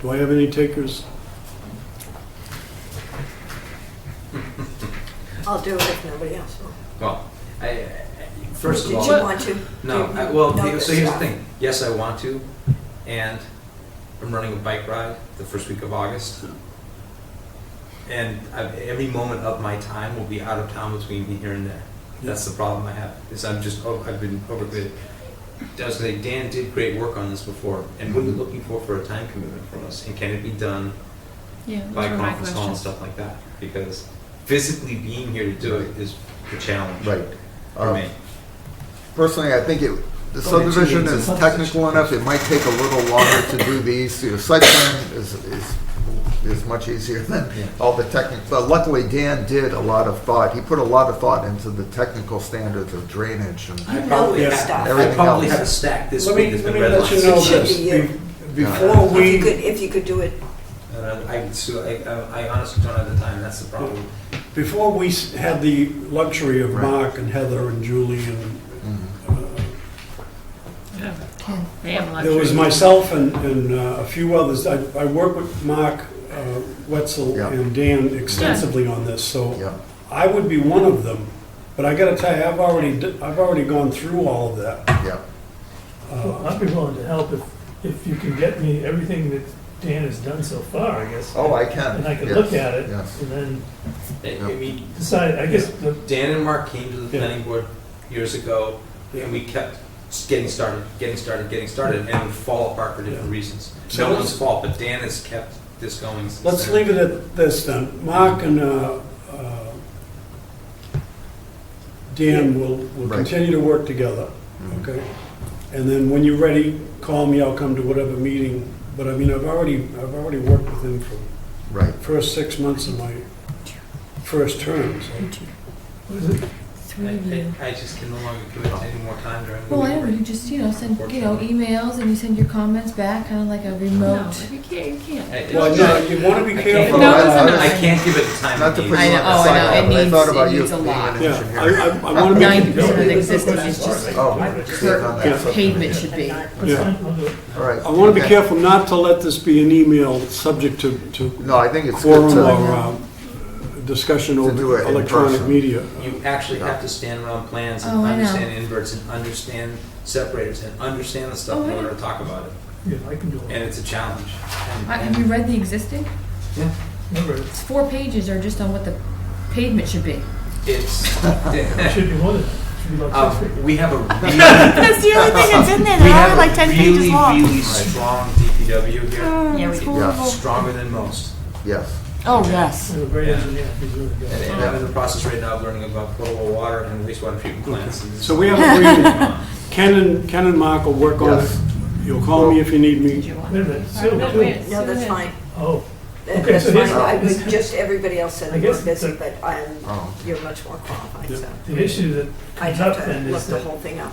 do I have any takers? I'll do it if nobody else will. Well, first of Did all. you want to? No, Do you well, know so this here's the stuff? thing. Yes, I want to, and I'm running a bike ride the first week of August. And every moment of my time will be out of town between here and there. That's the problem I have, is I've been overcommitted. I was gonna say, Dan did great work on this before, and what are you looking for a time commitment from us? And can it be done Yeah, those by were my conference call and questions. stuff like that? Because physically being here to do it is the challenge Right. for me. Personally, I think the Only 2 subdivision meetings is technical enough, it might take a little longer to do these. You know, site plan is much easier than all the technical, but luckily Dan did a lot of thought. He put a lot of thought into the technical standards of drainage and I probably this have, stuff. I Everything probably else. have a stack this Let week me that's been let you redlined. know It should this. be you. Before we... If you could do it, I honestly don't have the time, that's the problem. Before we had the luxury of Mark and Heather and Julie and Ken, they have there was luxury. myself and a few others. I worked with Mark Wetzel Yeah. and Dan extensively on this, so Yeah. I would be one of them. But I got to tell you, I've already gone through all of that. Yeah. Well, I'd be willing to help if you can get me everything that Dan has done so far, I guess. Oh, I can. And I can Yes. look at it Yes. and then I mean, decide, I guess, Dan and Mark came to the Yeah. planning board years ago, and we kept getting started, and it would fall apart for different reasons. So No let's- one's fault, but Dan has kept this going since Let's then. leave it at this then. Mark and Dan will Right. continue to work together, okay? And then when you're ready, call me, I'll come to whatever meeting. But I mean, I've already worked with him for Right. the first 6 months of my first term, so. what is it? Three of you. I just can no longer commit to any more time during the Well, I week. know, you just, send, emails and you send your comments back, kind of like a remote. No, you can't. Well, no, you want to be I can't- careful. No, about listen, I can't give it the time Not to it put needs. you I on know, the oh, I know, sidewalk, it but I needs- thought about it you needs a being lot. an Yeah, engineer. I want to make 90% of the existing is just Oh, staying on that where subject. pavement should be. That's Yeah. fine, I'll do it. All right. I want to be Okay. careful not to let this be an email subject to No, I think it's good quorum to, or discussion To do over it in electronic person. media. You actually have to stand around plans and Oh, I know. understand inverts and understand separators and understand the stuff Oh, in I order know. to talk about it. Yeah, I can do it. And it's a challenge. Have you read the existing? Remember, It's 4 pages are just on what the pavement should be. It's, it should be more than that. It should be like 6 pages. we have a really, That's the only thing that's in there. we have a really strong DPW here. Yeah, we do. yeah, Stronger than most. yes. Oh, yes. He's a great engineer, he's really good. And I'm in the process right now of learning about potable water and wastewater treatment plants. So we have agreement. Ken and Mark will work on it. Yes. You'll call me if you need me. Wait a minute, Sue, No, too. wait. no, that's fine. Oh, That- Okay, That's so fine. here's- I would just, everybody else said I they were guess busy, the- but Oh. you're much more qualified, Yeah. so. the issue that I comes have up to then look is the that, whole thing up.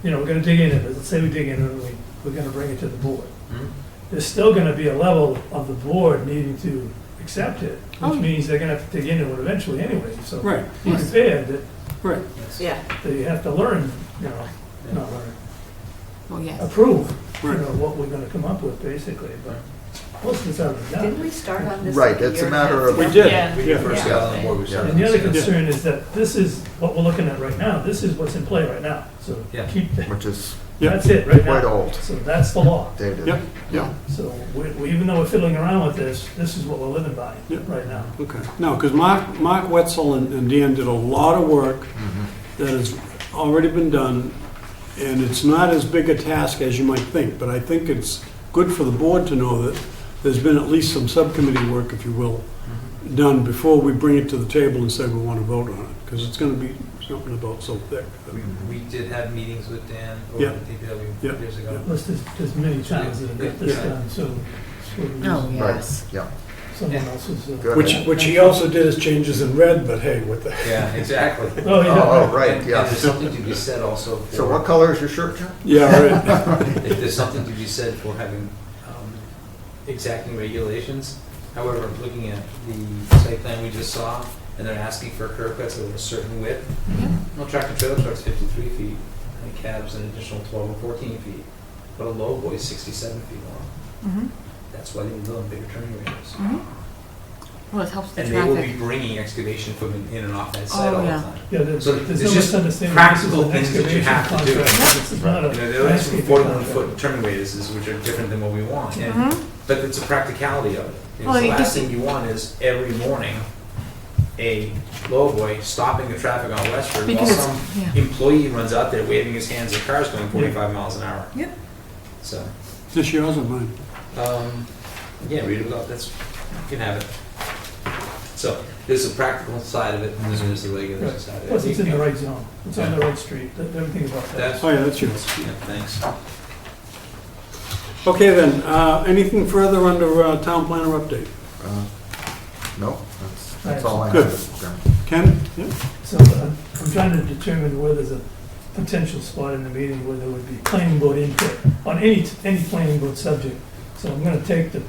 we're gonna dig into it. Let's say we dig in and we're gonna bring it to the board. Hmm? There's still gonna be a level of the board needing to accept it, Oh. which means they're gonna have to dig into it eventually anyway, so. Right, Be prepared that right. Yeah, you have to learn you know, not really Well, yes. approve, you Right. know, what we're gonna come up with, basically, but most of it's already Didn't done. we start on this? Right, like a it's a year and matter half of- We ago? did. Yeah. We did first get on the board, we started. And the other discussing. concern is that this is what we're looking at right now, this is what's in play right now, so Yeah. keep, Which is Yeah. that's it right now. quite old, So that's the law. dated. Yep, yeah, So even though we're fiddling around with this is what we're living by Yeah. right now. okay. No, because Mark Wetzel and Dan did a lot of work that has already been done, and it's not as big a task as you might think, but I think it's good for the board to know that there's been at least some subcommittee work, if you will, done before we bring it to the table and say we want to vote on it, because it's going to be something about so thick. We did have meetings with Dan Yeah. over at DPW Yeah. years ago. Plus, there's many towns that have got this Yeah. done, so Oh, Right, yes. yeah. someone else's. Good. Which he also did as changes in red, but hey, what the. Yeah, exactly. Oh, yeah. Oh, right, And yeah. there's something to be said also for. So what color is your shirt, John? Yeah, right. If there's something to be said for having exacting regulations. However, looking at the site plan we just saw, and they're asking for curb cuts of a certain width. Well, tractor trailer truck's 53 feet, and cab's an additional 12 or 14 feet, but a low boy is 67 feet long. Mhm. That's why they need little bigger turning radius. Mhm. Well, it helps the And they will be traffic. bringing excavation equipment in and off that site Oh, all the yeah. time. Yeah, there's So no there's just misunderstanding. This is practical an things that you excavation have to do. contract. This is not a You know, they're like some landscaping 41-foot contract. turning radiuses, which are different than what we want. And Mhm. But it's a practicality of it. Because Well, the you last just- thing you want is every morning a lowboy stopping the traffic on Westford while Because it's- some yeah. employee runs out there waving his hands at cars going 45 miles an hour. Yep. So, This yours or mine? yeah, read it about, that's, you can have it. So, there's a practical side of it, and then there's the regular Right. side of it. Plus, it's in the right zone. It's on the right street. Everything about that. That's, Oh, yeah, that's yours. yeah, thanks. Okay, then, anything further under town planner update? No, that's all I Good. have. John. Ken? Yeah? So I'm trying to determine where there's a potential spot in the meeting where there would be planning board input on any planning board subject. So I'm gonna take the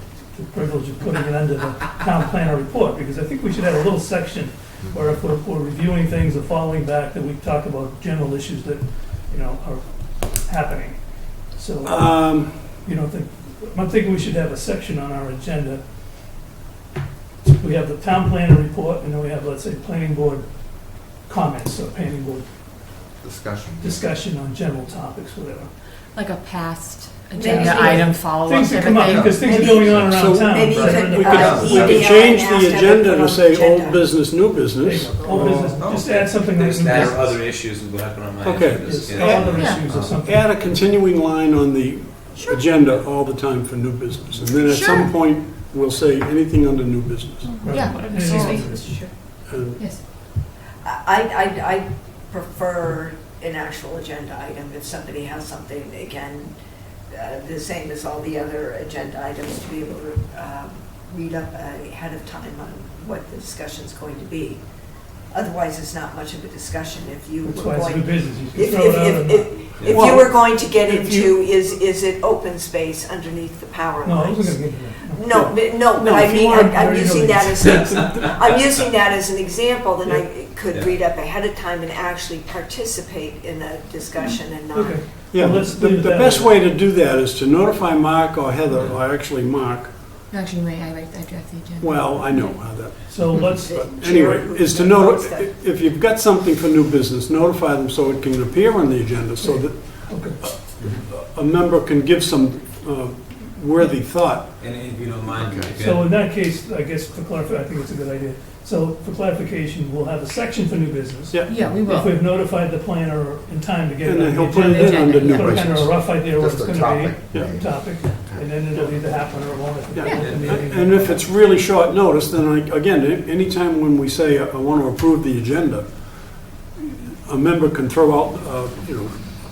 privilege of putting it under the town planner report, because I think we should have a little section where if we're reviewing things or following back, that we talk about general issues that, you know, are happening. So, you know, I'm thinking we should have a section on our agenda. We have the town planner report, and then we have, let's say, planning board comments, or planning board discussion on general topics, whatever. Like a past Maybe agenda some- item follow-up Things type that come of up, thing. because things are Maybe- going on around So town. Maybe you right? could, We email could and change ask the them to agenda put to on say the old agenda. business, new There you business. go. Old business, just add something like There's new that or business. other issues will happen on my Okay. agenda. Yes, Yeah. other Yeah. issues or something. Add a continuing line on the agenda all the time for new business. And then at some Sure. point, we'll say anything under new business. Right. Yeah, Anything absolutely. like this. And Yes. I prefer an actual agenda item if somebody has something, again, the same as all the other agenda items, to be able to read up ahead of time on what the discussion's going to be. Otherwise, it's not much of a discussion if you That's were why it's new going, business, you if, can throw it out if, and. if, if Well, you were going to get if into, is it open space underneath the power No, I lines? wasn't gonna get to that. No, but No, I if you mean, want- I'm using that as, I'm using that as an example, then I Yeah. could read up ahead of time and actually participate in a discussion and not. Okay. Yeah, Well, let's the leave the that best alone. way to do that is to notify Mark or Heather, or actually Mark. Actually, may I write that draft the agenda? Well, I know how that, So let's, but anyway, is to if you've got something for new business, notify them so it can appear on the agenda, so that okay. a member can give some worthy thought. And if you don't mind, if you So had- in that case, I guess for clarification, I think it's a good idea. So for clarification, we'll have a section for new business. Yeah. Yeah, we If will. we've notified the planner in time to get And it then on he'll the put it agenda. in under new Put a kind of a business. rough idea what Just it's a gonna topic. be, Yeah. topic, and then it'll either happen or it won't. Yeah. Yeah. And if it's really short notice, then again, anytime when we say, I want to approve the agenda, a member can throw out,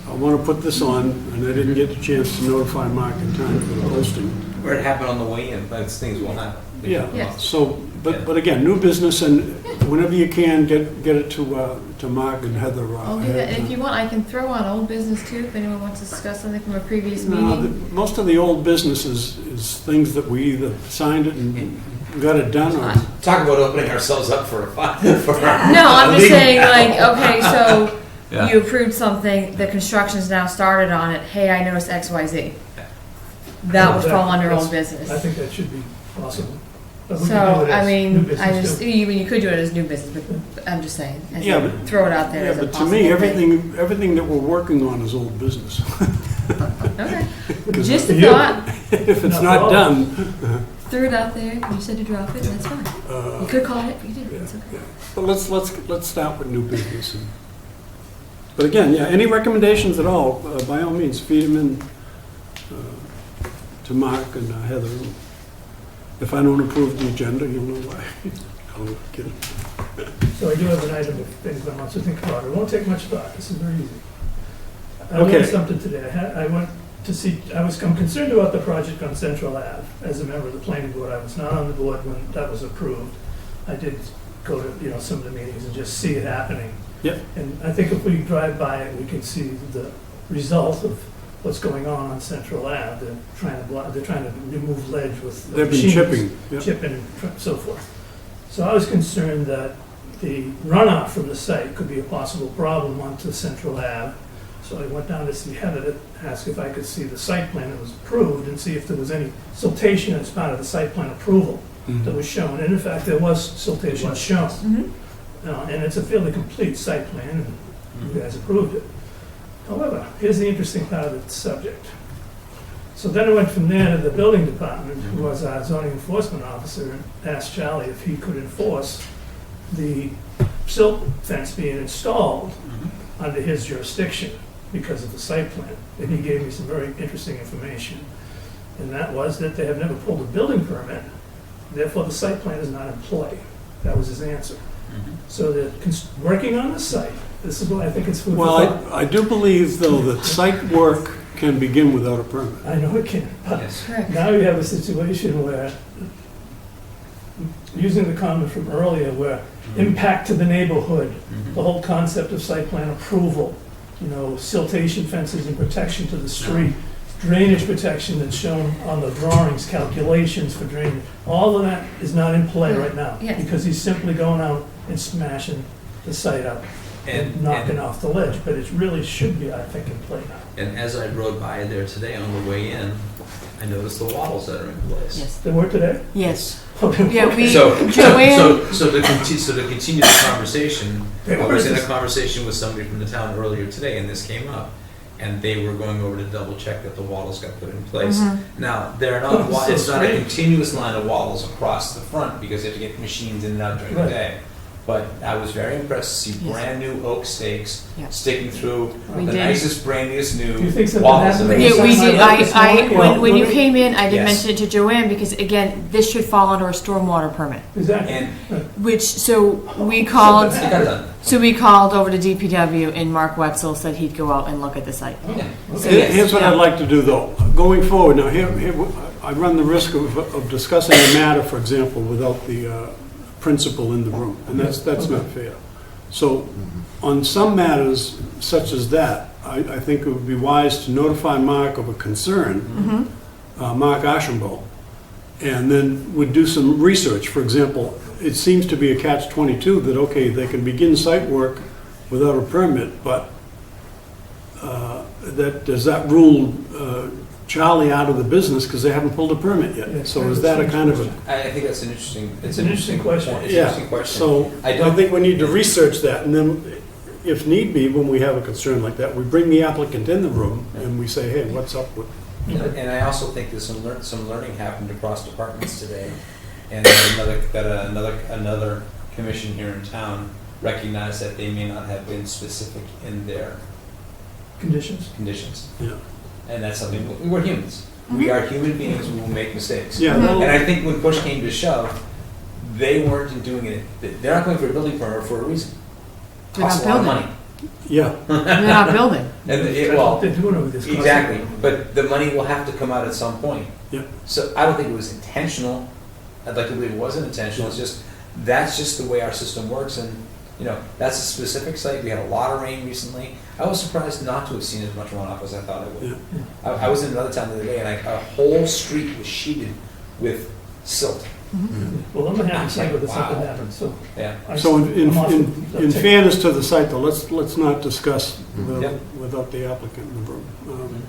I want to put this on, and I didn't get the chance to notify Mark in time for the posting. Or it happened on the way in, but it's things will happen. They Yeah, come up. Yes. so, but again, new business, and whenever you can, get it to Mark and Heather. I'll do that. And if you want, I can throw on old business too, if anyone wants to discuss something from a previous No, meeting. most of the old business is things that we either signed it and got it done, or Talk about opening ourselves up for a No, I'm just saying, like, okay, so Yeah. You approved something, the construction's now started on it, hey, I noticed X, Y, Z. That would fall under old business. I think that should be possible. But we So, can do it I as new mean, business, too. you could do it as new business, but I'm just saying, Yeah, but- throw it out there Yeah, as a but to possible me, thing. everything that we're working on is old business. Okay, 'Cause just For a you. thought, if it's Not not for all. done, threw it out there, you said to drop it, and that's fine. You could call it, but you didn't, it's okay. but let's start with new business. But again, yeah, any recommendations at all, by all means, feed them in to Mark and Heather. If I don't approve the agenda, you'll know why. I'll get it. So I do have an item if anyone wants to think about it. It won't take much thought. This is very easy. I Okay. learned something today. I'm concerned about the project on Central Ave. As a member of the planning board, I was not on the board when that was approved. I did go to, some of the meetings and just see it happening. Yep. And I think if we drive by it, we can see the result of what's going on Central Ave. They're trying to remove ledge with They've been machines, chipping. Yep. chipping and so forth. So I was concerned that the runoff from the site could be a possible problem onto Central Ave. So I went down to see Heather to ask if I could see the site plan that was approved and see if there was any siltation as part of the site plan approval that was shown. And in fact, there was siltation shown. Mhm. And it's a fairly complete site plan, and you guys approved it. However, here's the interesting part of the subject. So then I went from there to the building department, who was our zoning enforcement officer, and asked Charlie if he could enforce the silt fence being installed under his jurisdiction because of the site plan. And he gave me some very interesting information. And that was that they have never pulled a building permit, therefore the site plan is not in play. That was his answer. So they're working on the site. This is why I think it's food for thought. Well, I do believe, though, that site work can begin without a permit. I know it can, but Yes. Correct. now you have a situation where, using the comment from earlier, where impact to the neighborhood, the whole concept of site plan approval, siltation fences and protection to the street, drainage protection that's shown on the drawings, calculations for drainage, all of that is not in play right now. Yes. Because he's simply going out and smashing the site up and knocking off the ledge, but it really should be, I think, in play now. And as I rode by there today on the way in, I noticed the wattles that are in place. Yes. They were today? Yes. Okay. Yeah, we, So Joanne, to continue the conversation, They I were was in a just- conversation with somebody from the town earlier today, and this came up, and they were going over to double check that the wattles got put in place. Now, they're not, Oh, so it's not a strange. continuous line of wattles across the front because they have to get machines in and out during the Right. day. But I was very impressed to see Yes. brand new oak stakes Yeah. sticking through We the did. nicest, brandiest Do you new think something wattles. happened? that Yeah, they- yeah, we did, when you Well, came in, I did Yes. mention it to Joanne, because again, this should fall under a stormwater permit, Exactly. And so we called, it got done. so we called over to DPW, and Mark Wetzel said he'd go out and look at the site. Yeah. So Here- yes, Here's what yeah. I'd like to do, though. Going forward, now, here, I run the risk of discussing a matter, for example, without the principal in the room, and that's not fair. So, on some matters such as that, I think it would be wise to notify Mark of a concern, Mark Ashenbo, and then would do some research. For example, it seems to be a catch-22 that, okay, they can begin site work without a permit, but does that rule Charlie out of the business because they haven't pulled a permit Yeah, yet? So is that a kind of a... I think that's an interesting, It's an interesting question. point. It's an interesting question. So I I don't think we need to research that, and then, if need be, when we have a concern like that, we bring the applicant in the room and we say, hey, what's up with... And I also think there's some learning happened across departments today, and that another commission here in town recognized that they may not have been specific in their Conditions. conditions. Yeah. And that's something, we're humans. We are human beings, we will make mistakes. Yeah, And well, I think when push came to shove, they weren't doing it, they're not going for a building permit for a reason. They're not Costs a lot of building. money. yeah, They're not building. And That's well, what they're doing over this. exactly, but the money will have to come out at some point. Yeah. So I don't think it was intentional. I'd like to believe it wasn't intentional. It's just, that's just the way our system works, and, that's a specific site. We had a lot of rain recently. I was surprised not to have seen as much runoff as I thought I would. Yeah. I was in another town the other day, and a whole street was sheeted with silt. Well, I'm gonna have to say that something happened, so. Yeah. So in I'm off the tape. fairness to the site, though, let's not discuss Yep. without the applicant in the room.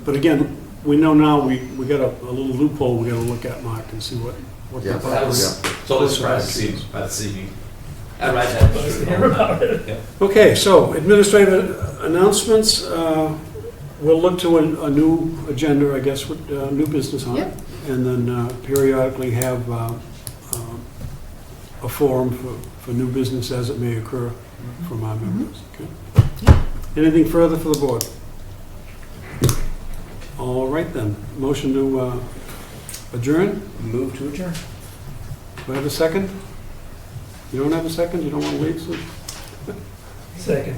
But again, we know now, we got a little loophole we gotta look at, Mark, and see what the Yeah. proper- That was totally surprised to see by this evening. I read that. Let's hear about it. Okay, so administrative announcements, we'll look to a new agenda, I guess, with new business on it. Yep. And then periodically have a forum for new business as it may occur from our members. Okay. Anything further for the board? All right then, motion to adjourn? Move to adjourn. Do I have a second? You don't have a second? You don't want to leave, Sue? Second.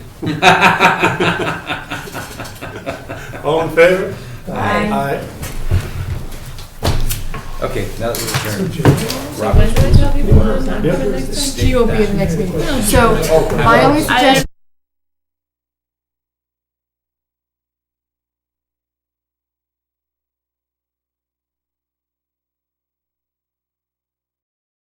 All in favor? Aye. Aye. Okay, now that we're So, adjourned. Jim, So when did I tell people I'm not coming next time? She will be at the next meeting. So my only suggestion